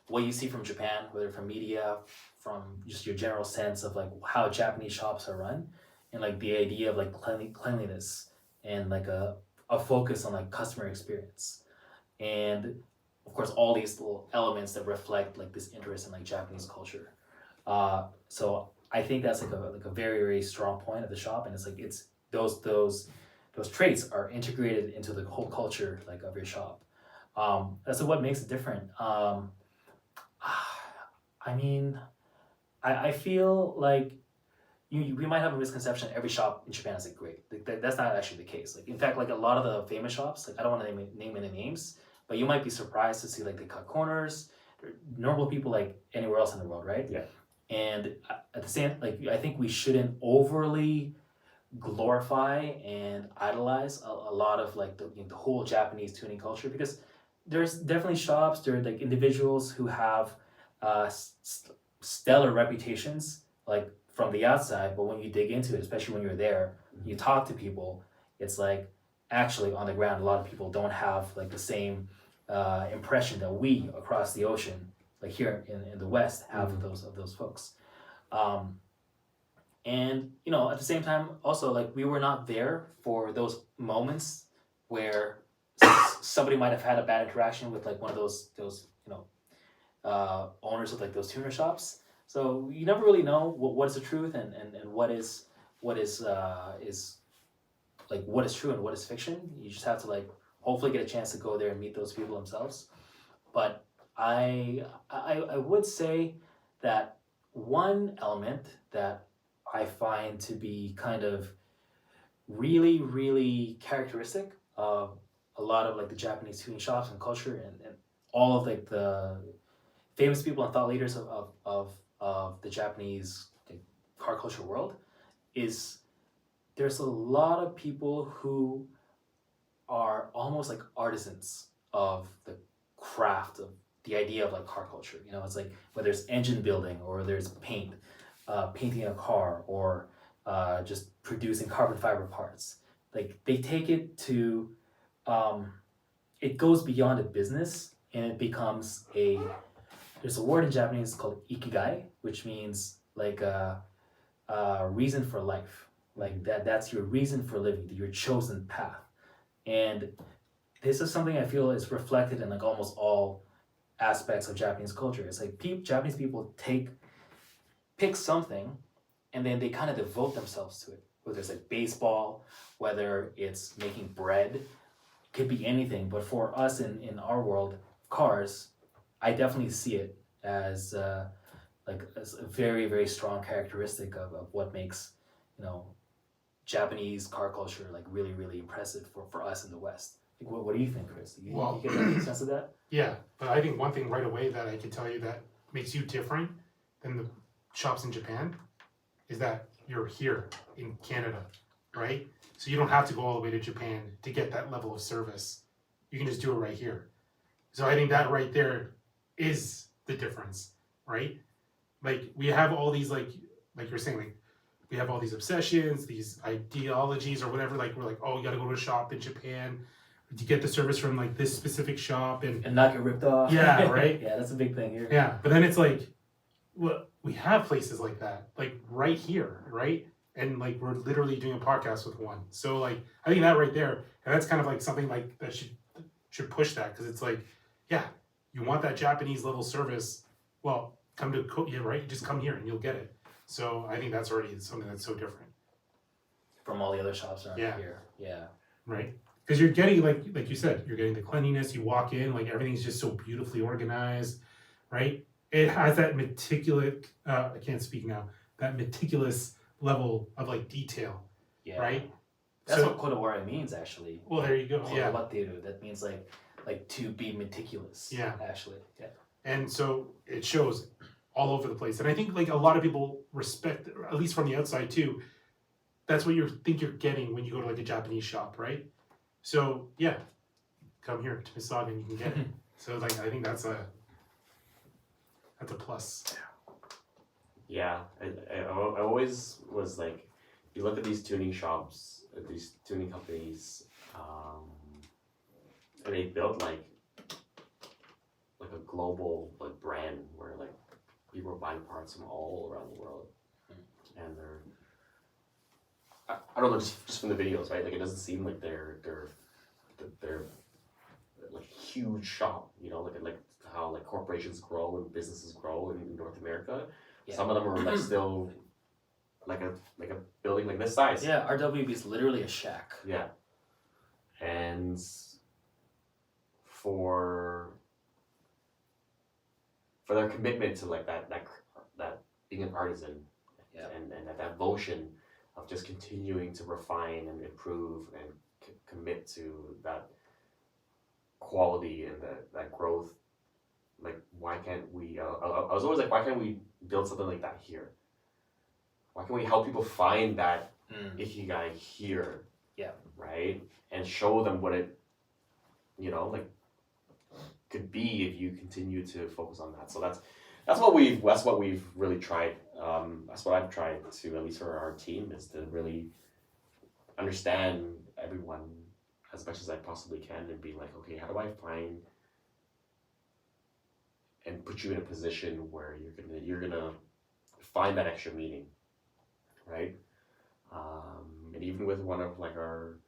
what you see from Japan, whether from media, from just your general sense of like how Japanese shops are run, and like the idea of like cleanliness and like a focus on like customer experience, and of course all these little elements that reflect like this interest in like Japanese culture. So I think that's like a very very strong point of the shop, and it's like it's those traits are integrated into the whole culture like of your shop. That's what makes it different. I mean, I feel like we might have a misconception every shop in Japan is like great. Like that's not actually the case. Like in fact, like a lot of the famous shops, like I don't want to name any names, but you might be surprised to see like they cut corners. They're normal people like anywhere else in the world, right? Yeah. And at the same, like I think we shouldn't overly glorify and idolize a lot of like the whole Japanese tuning culture, because there's definitely shops, there are like individuals who have stellar reputations like from the outside, but when you dig into it, especially when you're there, you talk to people, it's like actually on the ground a lot of people don't have like the same impression that we across the ocean, like here in the West, have of those folks. Um, and you know, at the same time, also like we were not there for those moments where somebody might have had a bad interaction with like one of those you know owners of like those tuner shops. So you never really know what is the truth and what is like what is true and what is fiction. You just have to like hopefully get a chance to go there and meet those people themselves. But I would say that one element that I find to be kind of really, really characteristic of a lot of like the Japanese tuning shops and culture and all of like the famous people and thought leaders of of the Japanese car culture world is there's a lot of people who are almost like artisans of the craft of the idea of like car culture. You know, it's like whether it's engine building or there's painting a car or just producing carbon fiber parts. Like they take it to, it goes beyond a business and it becomes there's a word in Japanese called ikigai, which means like a reason for life. Like that's your reason for living, your chosen path. And this is something I feel is reflected in like almost all aspects of Japanese culture. It's like Japanese people pick something and then they kind of devote themselves to it. Whether it's like baseball, whether it's making bread, could be anything. But for us in our world, cars, I definitely see it as as a very, very strong characteristic of what makes, you know, Japanese car culture like really, really impressive for us in the West. Like, what do you think, Chris? You get any sense of that? Yeah, but I think one thing right away that I can tell you that makes you different than the shops in Japan is that you're here in Canada, right? So you don't have to go all the way to Japan to get that level of service. You can just do it right here. So I think that right there is the difference, right? Like we have all these like you're saying, like we have all these obsessions, these ideologies or whatever, like we're like, oh, you gotta go to a shop in Japan to get the service from like this specific shop and not get ripped off. Yeah, right? Yeah, that's a big thing here. Yeah, but then it's like, well, we have places like that, like right here, right? And like we're literally doing a podcast with one. So like I think that right there, and that's kind of like something like that should push that, because it's like, yeah, you want that Japanese level service, well, come to yeah, right? Just come here and you'll get it. So I think that's already something that's so different from all the other shops around Yeah. here. Yeah. right? Because you're getting like you said, you're getting the cleanliness. You walk in, like everything's just so beautifully organized, right? It has that meticulous. I can't speak now. That meticulous level of like detail, Yeah. right? That's So- what Kodawari means, actually. Well, there you go. Yeah. Kodawateru. That means like to be meticulous. Yeah. Actually. Yeah. And so it shows all over the place. And I think like a lot of people respect, at least from the outside too, that's what you think you're getting when you go to like a Japanese shop, right? So yeah, come here to Mississauga and you can get it. So like I think that's a plus. Yeah, I always was like, you look at these tuning shops, these tuning companies, and they built like a global like brand where like people are buying parts from all around the world, and they're I don't know, just from the videos, right? Like it doesn't seem like they're like huge shop, you know, like how like corporations grow and businesses grow in North America. Yeah. Some of them are like still like a building like this size. Yeah. RWB is literally a shack. Yeah. And for their commitment to like that being an artisan, Yeah. and that devotion of just continuing to refine and improve and commit to that quality and that growth. Like, why can't we? I was always like, why can't we build something like that here? Why can't we help people find that ikigai here? Yeah. Right, and show them what it, you know, like could be if you continue to focus on that. So that's what we've really tried. That's what I've tried to, at least for our team, is to really understand everyone as much as I possibly can and be like, okay, how do I find and put you in a position where you're gonna find that extra meaning, right? And even with one of like our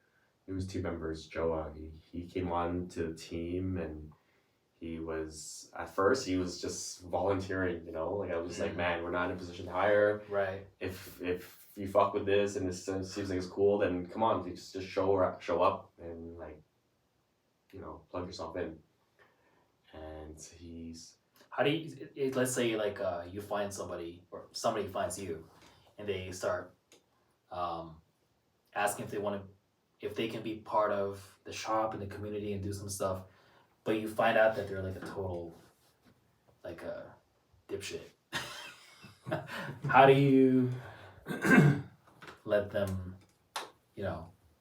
newest team members, Joa, he came on to the team, and he was just volunteering, you know, like I was like, man, we're not in a position to hire. Right. If you fuck with this and this seems like it's cool, then come on, just show up and like, you know, plug yourself in. And How do you, let's say like you find somebody or somebody finds you and they start asking if they can be part of the shop and the community and do some stuff, but you find out that they're like a total like a dipshit. How do you let them,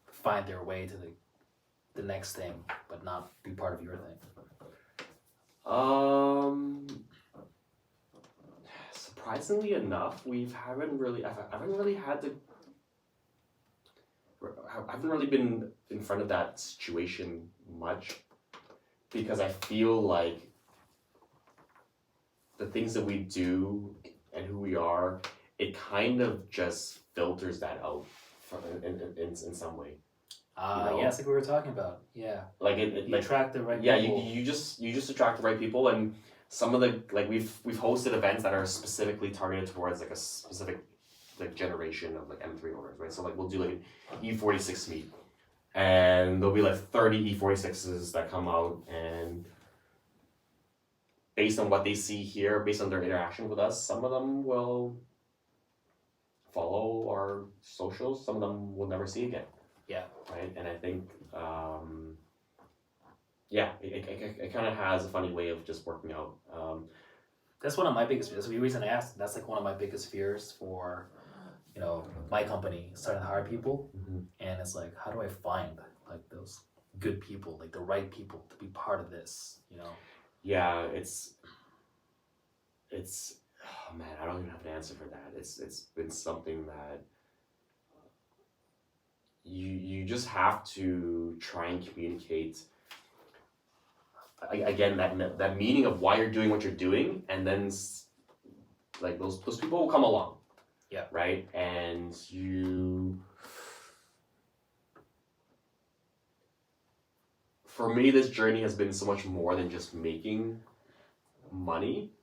find their way to the next thing, but not be part of your thing? Surprisingly enough, I haven't really been in front of that situation much, because I feel like the things that we do and who we are, it kind of just filters that out in some way. Yes, like we were talking about. Yeah. Like you attract the right people. people. You just attract the right people, and some of the we've hosted events that are specifically targeted towards like a specific generation of like M3 owners, right? So like we'll do like an E46 meet, and there'll be like 30 E46s that come out, and based on what they see here, based on their interaction with us, some of them will follow our socials, some of them will never see again. Yeah. Right, and I think it kind of has a funny way of just working out. That's one of my biggest fears. That's the reason I asked. That's like one of my biggest fears for, my company starting to hire people. Mm-hmm. And it's like, how do I find like those good people, like the right people to be part of this? Yeah, it's oh man, I don't even have an answer for that. It's been something that you just have to try and communicate again that meaning of why you're doing what you're doing, and then like those people will come along. Yeah. Right, and for me, this journey has been so much more than just making money.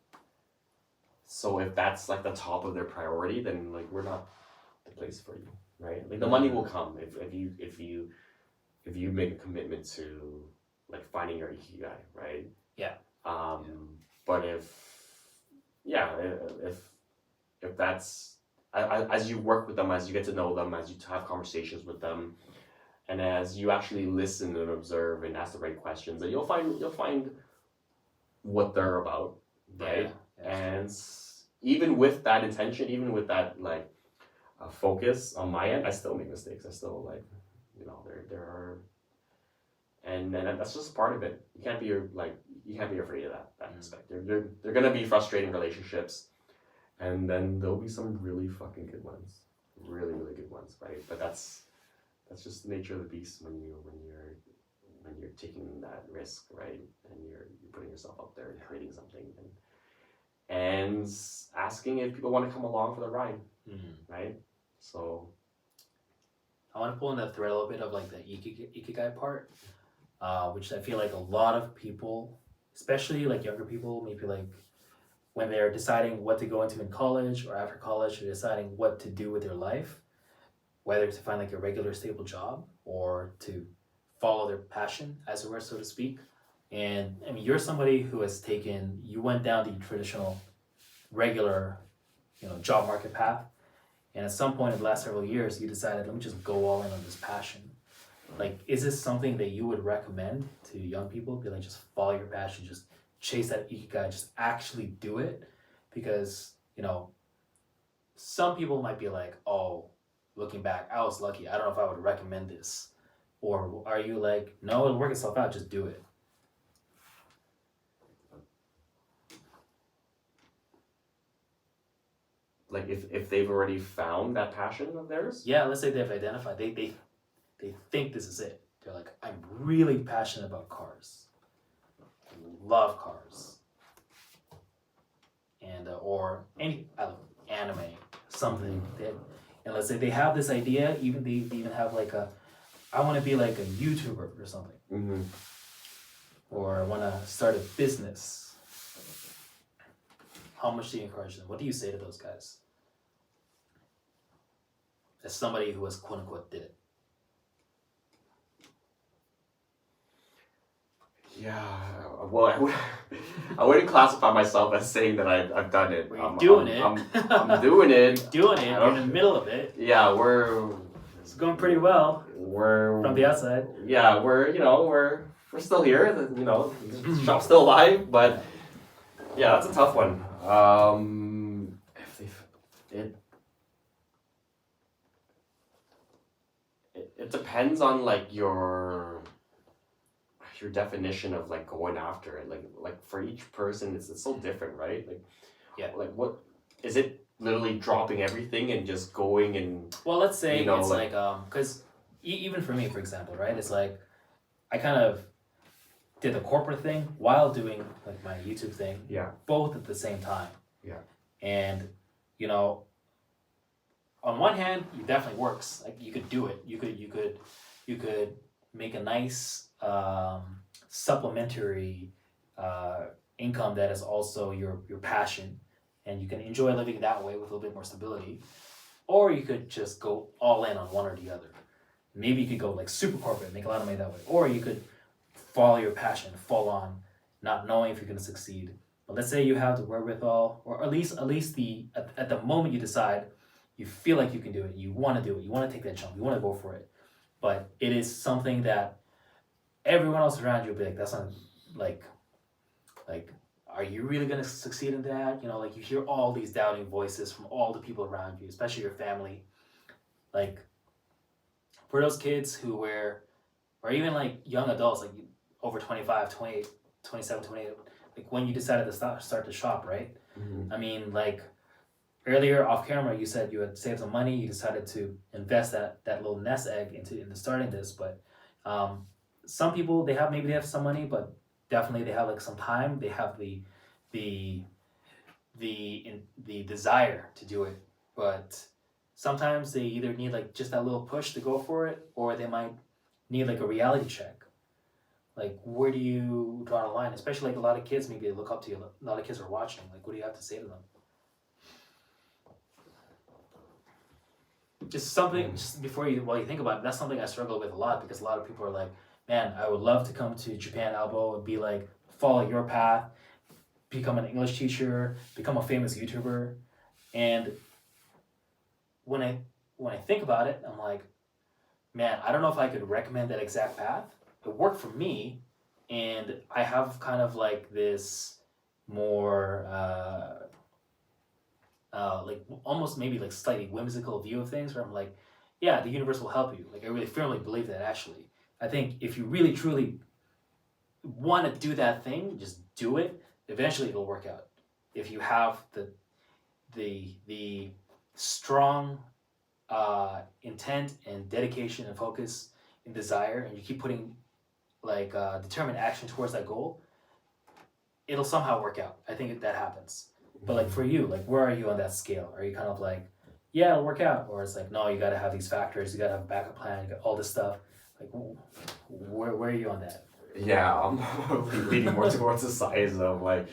So if that's like the top of their priority, then like we're not the place for you, right? Like the money will come if you make a commitment to like finding your ikigai, right? Yeah. But if that's as you work with them, as you get to know them, as you have conversations with them, and as you actually listen and observe and ask the right questions, then you'll find what they're about, right? Yeah, and even with that intention, even with that like focus on my end, I still make mistakes. I still like, there are, and that's just part of it. You can't be afraid of that aspect. They're gonna be frustrating relationships, and then there'll be some really fucking good ones, really really good ones, right? But that's just the nature of the beast when you're taking that risk, right? And you're putting yourself out there and creating something and asking if people want to come along for the ride, right? So I want to pull in that thread a little bit of like the ikigai part, which I feel like a lot of people, especially like younger people, maybe like when they're deciding what to go into in college or after college, or deciding what to do with their life, whether to find like a regular stable job or to follow their passion, as it were, so to speak. And I mean, you're somebody who you went down the traditional, regular, job market path. And at some point in the last several years, you decided, let me just go all in on this passion. Like, is this something that you would recommend to young people? Be like, just follow your passion, just chase that ikigai, just actually do it? Because, some people might be like, oh, looking back, I was lucky. I don't know if I would recommend this. Or are you like, no, it'll work itself out, just do it? like if they've already found that passion of theirs? Yeah, let's say they've identified, they think this is it. They're like, I'm really passionate about cars. I love cars. And or any anime, something. And let's say they have this idea, they even have like I want to be like a YouTuber or something. Mm-hmm. Or I want to start a business. How much do you encourage them? What do you say to those guys? As somebody who has quote unquote did it. Yeah, well, I wouldn't classify myself as saying that I've done it. You're doing it. I'm doing it. Doing it. You're in the middle of it. Yeah, It's going pretty well. We're from the outside. Yeah, we're still here. Shop's still alive, but yeah, that's a tough one. If they depends on like your definition of like going after it. Like for each person, it's so different, right? Like Yeah. Like what is it? Literally dropping everything and just going and Well, let's say you know, it's like- because even for me, for example, right? It's like I kind of did the corporate thing while doing like my YouTube thing, yeah. both at the same time. Yeah. And you know, on one hand, it definitely works. Like you could do it. You could make a nice supplementary income that is also your passion, and you can enjoy living that way with a little bit more stability. Or you could just go all in on one or the other. Maybe you could go like super corporate, make a lot of money that way. Or you could follow your passion, full on, not knowing if you're going to succeed. But let's say you have the wherewithal, or at least at the moment you decide, you feel like you can do it, you want to do it, you want to take that jump, you want to go for it. But it is something that everyone else around you will be like, that's not like, are you really going to succeed in that? You know, like you hear all these doubting voices from all the people around you, especially your family. Like for those kids who were, or even like young adults, like over 25, 28, 27, 28, like when you decided to start the shop, right? Mm-hmm. I mean, like earlier off camera, you said you had saved some money, you decided to invest that little nest egg into starting this, but some people, they have some money, but definitely they have like some time, they have the desire to do it, but sometimes they either need like just that little push to go for it, or they might need like a reality check. Like, where do you draw the line? Especially like a lot of kids, maybe they look up to you, a lot of kids are watching. Like, what do you have to say to them? Just something, just while you think about it, that's something I struggle with a lot, because a lot of people are like, man, I would love to come to Japan, Albo, and be like, follow your path, become an English teacher, become a famous YouTuber. And when I think about it, I'm like, man, I don't know if I could recommend that exact path. It worked for me, and I have kind of like this more like almost maybe like slightly whimsical view of things, where I'm like, yeah, the universe will help you. Like I really firmly believe that. Actually, I think if you really truly want to do that thing, just do it. Eventually, it'll work out. If you have the strong intent and dedication and focus and desire, and you keep putting like determined action towards that goal, it'll somehow work out. I think that happens. But like for you, like where are you on that scale? Are you kind of like, yeah, it'll work out, or it's like, no, you got to have these factors, you got to have a backup plan, you got all this stuff. Like, where are you on that? Yeah, I'm leaning more towards the size of like,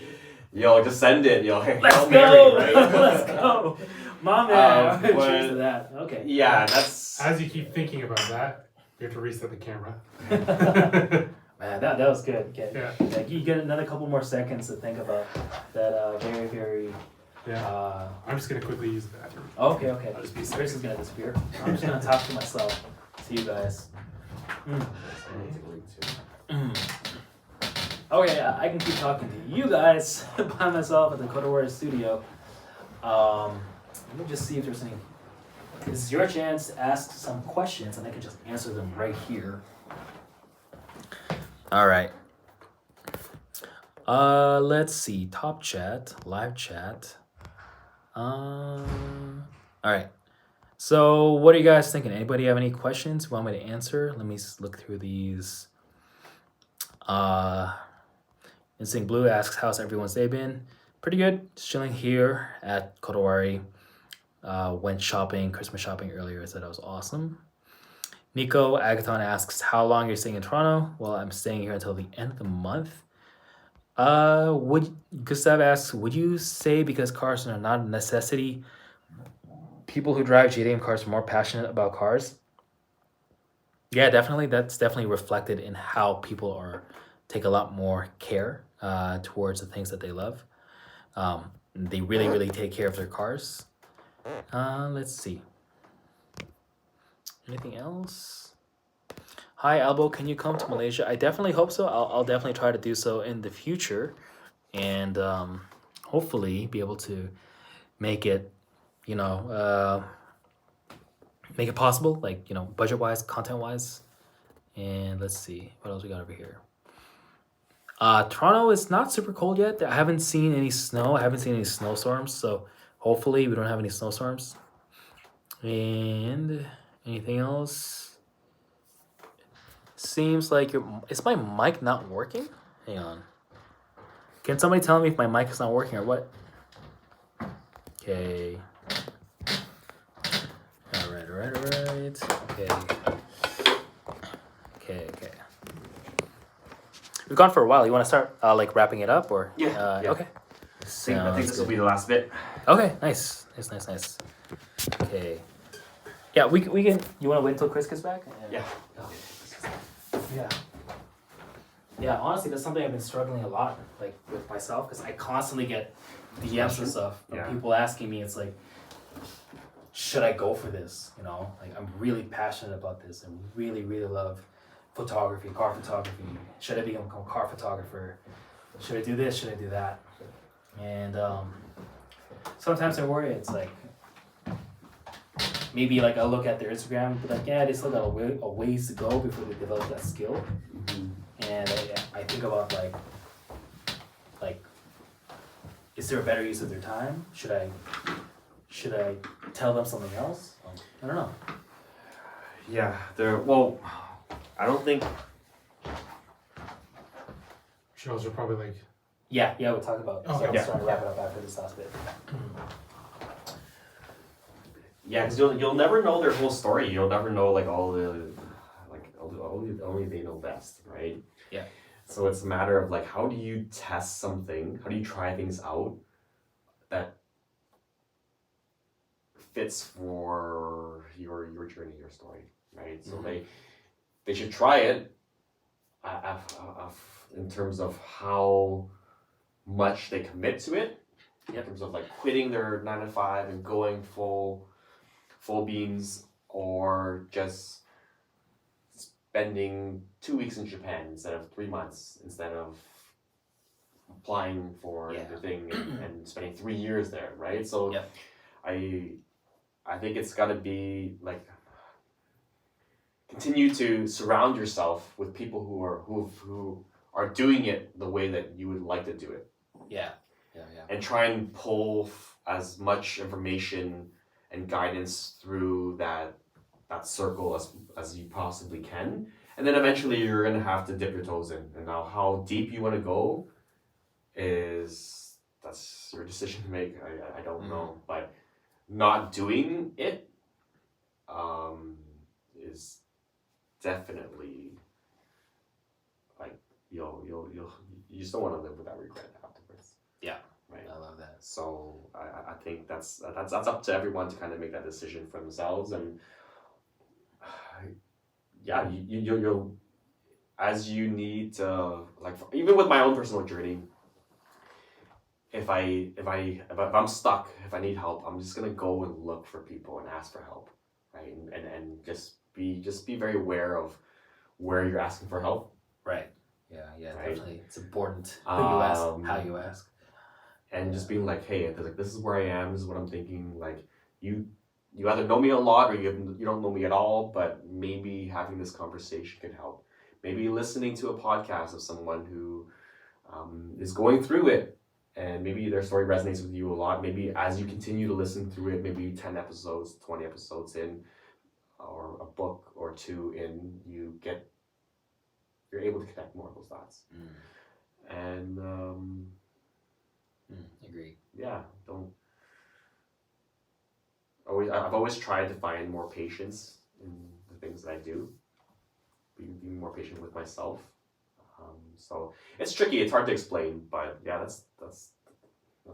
yo, just send it, yo. Let's Hail go, Mary, right? let's go, my man. But- Cheers to that. Okay. Yeah, that's As you keep thinking about that, you have to reset the camera. Man, that was good. Okay. Yeah. Like you get another couple more seconds to think about that. Very, very. Yeah. I'm just gonna quickly use the bathroom. Okay. I'll just be Chris is gonna disappear. I'm just gonna talk to myself. See you guys. Okay, I can keep talking to you guys by myself at the Kodawari studio. Let me just see if there's any. This is your chance to ask some questions, and I can just answer them right here. All right. Let's see. Top chat, live chat. All right. So, what are you guys thinking? Anybody have any questions you want me to answer? Let me look through these. Instinct Blue asks, how's everyone's day been? Pretty good. Just chilling here at Kodawari. Went shopping, Christmas shopping earlier. Said that was awesome. Nico Agathon asks, how long you're staying in Toronto? Well, I'm staying here until the end of the month. Gustav asks, would you say because cars are not a necessity, people who drive JDM cars are more passionate about cars? Yeah, definitely. That's definitely reflected in how people take a lot more care towards the things that they love. They really, really take care of their cars. Let's see. Anything else? Hi, Albo. Can you come to Malaysia? I definitely hope so. I'll definitely try to do so in the future, and hopefully be able to make it, make it possible, like, you know, budget wise, content wise. And let's see what else we got over here. Toronto is not super cold yet. I haven't seen any snow. I haven't seen any snowstorms, so hopefully we don't have any snowstorms. And anything else? Seems like is my mic not working? Hang on. Can somebody tell me if my mic is not working or what? Okay. All right. Okay. We've gone for a while. You want to start like wrapping it up or? Yeah. Okay. I think Sounds this will good. be the last bit. Okay. Nice. Okay. Yeah, we can. You want to wait until Chris gets back? Yeah. Yeah, honestly, that's something I've been struggling a lot, like with myself, because I constantly get DMs and stuff from people asking me. It's like, should I go for this? You know, like I'm really passionate about this and really love photography, car photography. Should I become a car photographer? Should I do this? Should I do that? And sometimes I worry. It's like maybe like I'll look at their Instagram, but like they still got a ways to go before they develop that skill. And I think about like, is there a better use of their time? Should I tell them something else? I don't know. Yeah, well, I don't think. Shows are probably like. Yeah, we'll talk about. Okay. So I'm trying to wrap it up after this last bit. Yeah, because you'll never know their whole story. You'll never know like all the only they know best, right? Yeah. So it's a matter of like, how do you test something? How do you try things out that fits for your journey, your story, right? So they should try it in terms of how much they commit to it. In terms of like quitting their 9 to 5 and going full beans, or just spending 2 weeks in Japan instead of 3 months, instead of applying for the thing and spending 3 years there, right? So I think it's got to be like, continue to surround yourself with people who are doing it the way that you would like to do it. Yeah. And try and pull as much information and guidance through that circle as you possibly can. And then eventually you're going to have to dip your toes in. And now how deep you want to go that's your decision to make. I don't know. But not doing it is definitely like you just don't want to live with that regret afterwards. Yeah. Right. I love that. So I think that's up to everyone to kind of make that decision for themselves. And you'll as you need to, like, even with my own personal journey, if I'm stuck, if I need help, I'm just gonna go and look for people and ask for help, right? And just be very aware of where you're asking for help. Right. Yeah, right? Definitely. It's important who you ask, how you ask. And just being like, hey, like, this is where I am, this is what I'm thinking. Like, you either know me a lot or you don't know me at all, but maybe having this conversation can help. Maybe listening to a podcast of someone who is going through it, and maybe their story resonates with you a lot. Maybe as you continue to listen through it, maybe 10 episodes, 20 episodes in, or a book or two in, you're able to connect more of those dots. And agree. Yeah, I've always tried to find more patience in the things that I do. Being more patient with myself. So it's tricky. It's hard to explain, but yeah, that's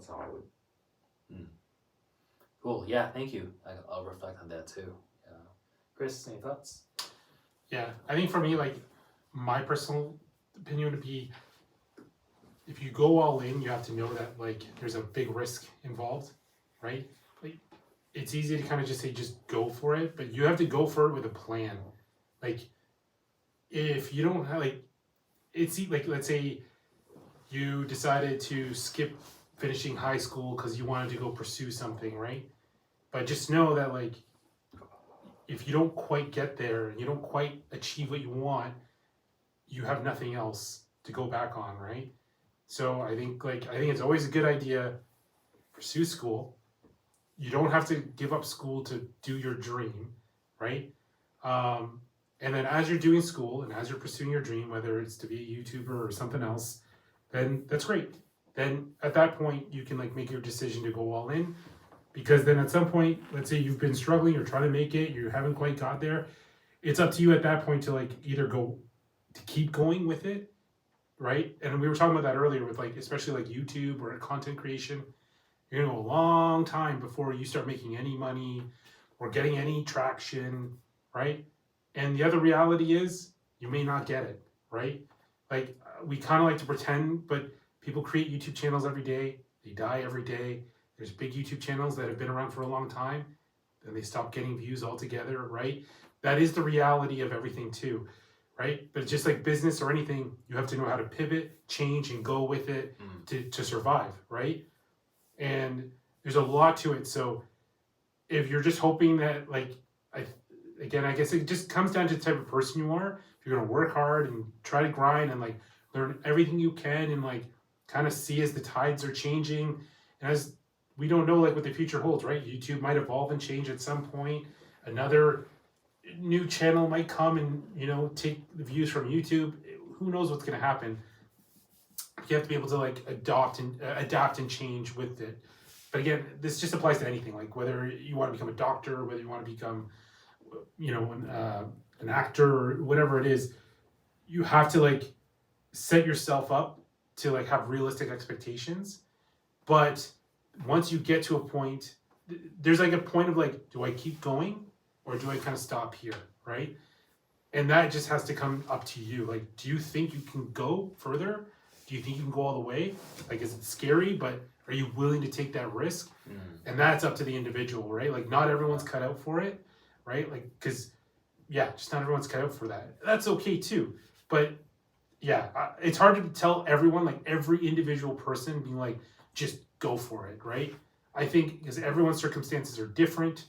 how I would. Cool. Yeah. Thank you. I'll reflect on that too. Yeah. Chris, any thoughts? Yeah, I think for me, like, my personal opinion would be, if you go all in, you have to know that, like, there's a big risk involved, right? Like, it's easy to kind of just say, just go for it, but you have to go for it with a plan. Like, if you don't have, like, it's like, let's say you decided to skip finishing high school because you wanted to go pursue something, right? But just know that, like, if you don't quite get there and you don't quite achieve what you want, you have nothing else to go back on, right? So I think it's always a good idea, pursue school. You don't have to give up school to do your dream, right? And then as you're doing school and as you're pursuing your dream, whether it's to be a YouTuber or something else, then that's great. Then at that point you can like make your decision to go all in, because then at some point, let's say you've been struggling, you're trying to make it, you haven't quite got there. It's up to you at that point to like either go to keep going with it, right? And we were talking about that earlier with like, especially like YouTube or content creation. You're gonna go a long time before you start making any money or getting any traction, right? And the other reality is you may not get it, right? Like we kind of like to pretend, but people create YouTube channels every day. They die every day. There's big YouTube channels that have been around for a long time, and they stop getting views altogether, right? That is the reality of everything too, right? But just like business or anything, you have to know how to pivot, change, and go with it to survive, right? And there's a lot to it. So if you're just hoping that I guess it just comes down to the type of person you are. If you're gonna work hard and try to grind and like learn everything you can and like kind of see as the tides are changing, and as we don't know like what the future holds, right? YouTube might evolve and change at some point. Another new channel might come and, you know, take the views from YouTube. Who knows what's gonna happen? You have to be able to like adapt and change with it. But again, this just applies to anything. Like whether you want to become a doctor, whether you want to become, you know, an actor or whatever it is, you have to like set yourself up to like have realistic expectations. But once you get to a point, there's like a point of like, do I keep going or do I kind of stop here, right? And that just has to come up to you. Like, do you think you can go further? Do you think you can go all the way? Like, is it scary, but are you willing to take that risk? And that's up to the individual, right? Like, not everyone's cut out for it, right? Like, because, yeah, just not everyone's cut out for that. That's okay too. But yeah, it's hard to tell everyone, like every individual person being like, just go for it, right? I think because everyone's circumstances are different.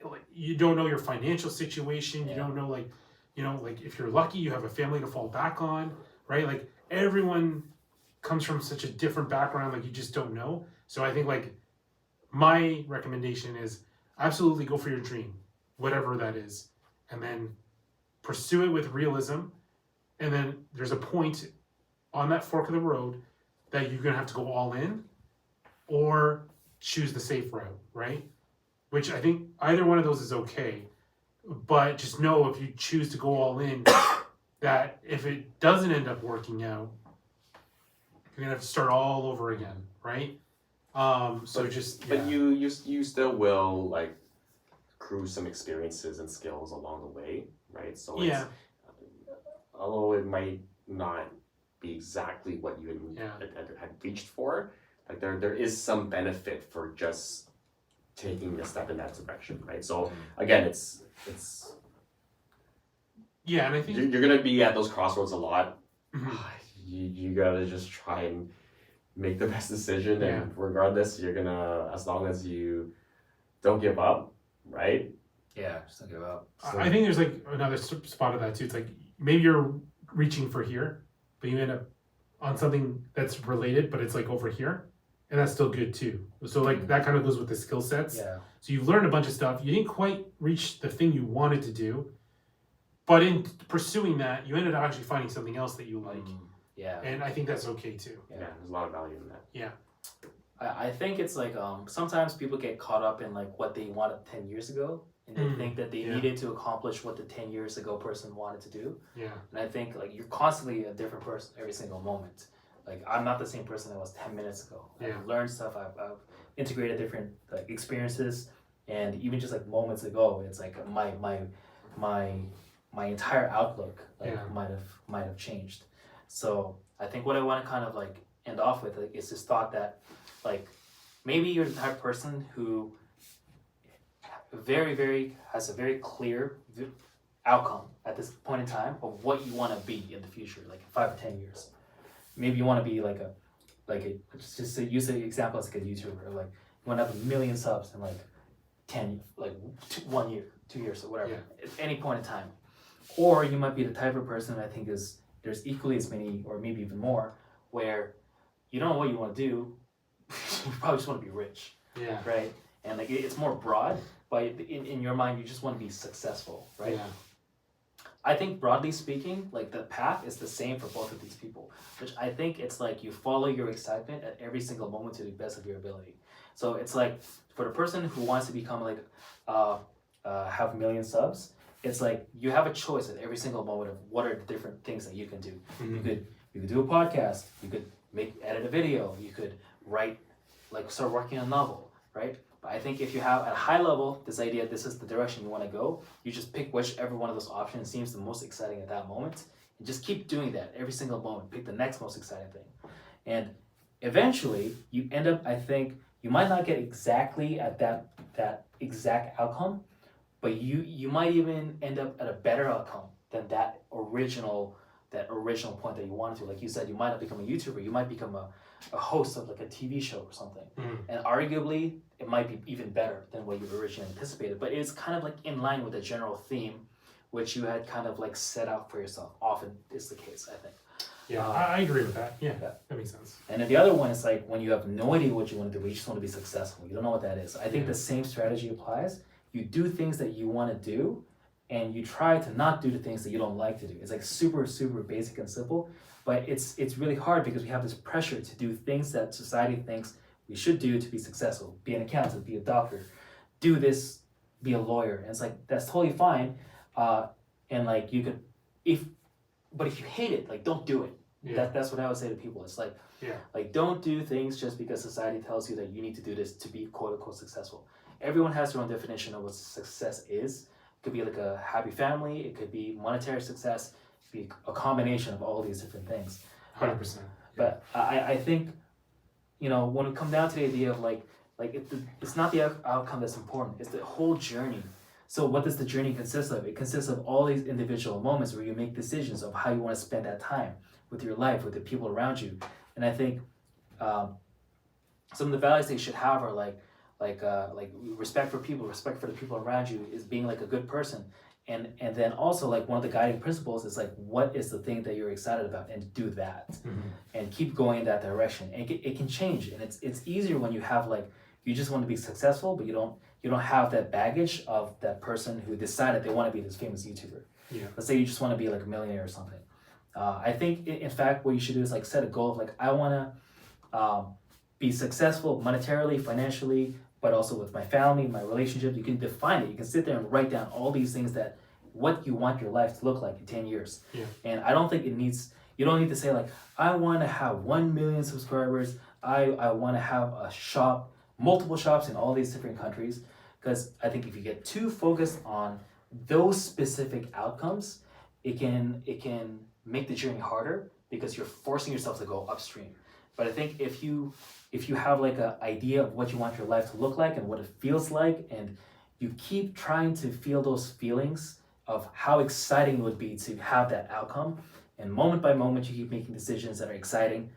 Like, you don't know your financial situation. You don't know, like, you know, like if you're lucky, you have a family to fall back on, right? Like everyone comes from such a different background, like you just don't know. So I think like my recommendation is absolutely go for your dream, whatever that is, and then pursue it with realism. And then there's a point on that fork of the road that you're gonna have to go all in or choose the safe route, right? Which I think either one of those is okay. But just know if you choose to go all in, that if it doesn't end up working out, you're gonna have to start all over again, right? But you still will like accrue some experiences and skills along the way, right? So it's, although it might not be exactly what you had reached for, like there is some benefit for just taking a step in that direction, right? So again, it's and I think you're gonna be at those crossroads a lot. You gotta just try and make the best decision, and regardless, you're gonna, as long as you don't give up, right? Yeah, just don't give up. So, I think there's like another spot of that too. It's like maybe you're reaching for here, but you end up on something that's related, but it's like over here, and that's still good too. So like that kind of goes with the skill sets. Yeah. So you've learned a bunch of stuff. You didn't quite reach the thing you wanted to do, but in pursuing that, you ended up actually finding something else that you like. Yeah. And I think that's okay too. Yeah, there's a lot of value in that. Yeah. I think it's like sometimes people get caught up in like what they wanted 10 years ago, and they think that they needed to accomplish what the 10 years ago person wanted to do. Yeah. And I think like you're constantly a different person every single moment. Like I'm not the same person I was 10 minutes ago. Yeah. I've learned stuff. I've integrated different like experiences, and even just like moments ago, it's like my entire outlook might have changed. So I think what I want to kind of like end off with is this thought that like maybe you're the type of person who has a very clear outcome at this point in time of what you want to be in the future, like in 5 or 10 years. Maybe you want to be like a just to use the example as like a YouTuber, like you want to have 1 million subs in like 1 year, 2 years or whatever, Yeah. at any point in time. Or you might be the type of person, I think there's equally as many or maybe even more, where you don't know what you want to do, you probably just want to be rich, Yeah. right? And like it's more broad, but in your mind, you just want to be successful, right? Yeah. I think broadly speaking, like the path is the same for both of these people, which I think it's like you follow your excitement at every single moment to the best of your ability. So it's like for the person who wants to become like have a million subs, it's like you have a choice at every single moment of what are the different things that you can do. Mm-hmm. You could do a podcast, you could edit a video, you could write, like start working on a novel, right? But I think if you have at a high level this idea, this is the direction you want to go, you just pick whichever one of those options seems the most exciting at that moment, and just keep doing that every single moment. Pick the next most exciting thing, and eventually you end up. I think you might not get exactly at that exact outcome, but you might even end up at a better outcome than that original point that you wanted to. Like you said, you might not become a YouTuber, you might become a host of like a TV show or something. Mm. And arguably, it might be even better than what you originally anticipated. But it's kind of like in line with the general theme, which you had kind of like set out for yourself. Often is the case, I think. Yeah, I agree with that. Yeah, Yeah. that makes sense. And then the other one is like when you have no idea what you want to do, but you just want to be successful. You don't know what that is. I think Yeah. the same strategy applies. You do things that you want to do, and you try to not do the things that you don't like to do. It's like super, super basic and simple, but it's really hard because we have this pressure to do things that society thinks we should do to be successful. Be an accountant, be a doctor, do this, be a lawyer. And it's like, that's totally fine. And like you could, but if you hate it, like don't do it. Yeah. That's what I would say to people. It's like, Yeah. like don't do things just because society tells you that you need to do this to be quote unquote successful. Everyone has their own definition of what success is. It could be like a happy family. It could be monetary success. It could be a combination of all these different things. 100%. But I think, you know, when it comes down to the idea of it's not the outcome that's important. It's the whole journey. So what does the journey consist of? It consists of all these individual moments where you make decisions of how you want to spend that time with your life, with the people around you. And I think some of the values they should have are like respect for people, respect for the people around you, is being like a good person. And then also like one of the guiding principles is like, what is the thing that you're excited about, and do that. Mm-hmm. And keep going in that direction. And it can change, and it's easier when you have like, you just want to be successful, but you don't have that baggage of that person who decided they want to be this famous YouTuber. Yeah. Let's say you just want to be like a millionaire or something. I think in fact what you should do is like set a goal of like, I want to be successful monetarily, financially, but also with my family, my relationships. You can define it. You can sit there and write down all these things that what you want your life to look like in 10 years. Yeah. And I don't think you don't need to say like, I want to have 1 million subscribers. I want to have a shop, multiple shops in all these different countries. Because I think if you get too focused on those specific outcomes, it can make the journey harder because you're forcing yourself to go upstream. But I think if you have like an idea of what you want your life to look like and what it feels like, and you keep trying to feel those feelings of how exciting it would be to have that outcome, and moment by moment you keep making decisions that are exciting,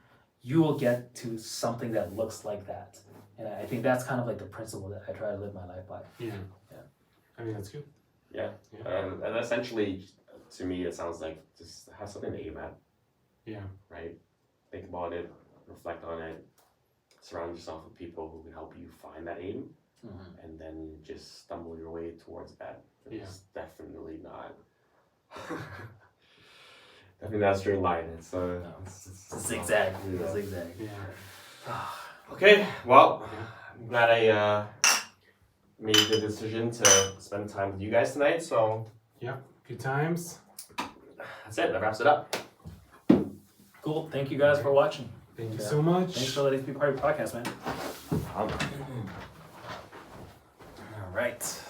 you will get to something that looks like that. And I think that's kind of like the principle that I try to live my life by. Yeah. Yeah. I mean, that's good. Yeah. Yeah. And essentially, to me, it sounds like just have something to aim at, Yeah. right? Think about it, reflect on it, surround yourself with people who can help you find that aim, Mm-hmm. and then just stumble your way towards that. It's definitely not. Definitely not a straight line. It's No, it's a zigzag. Yeah. A zigzag. Yeah. Okay, well, I'm glad I made the decision to spend time with you guys tonight, so Good times. that's it. That wraps it up. Cool. Thank you guys for watching. Thank you so much. Thanks for letting us be part of your podcast, man. Um, All right.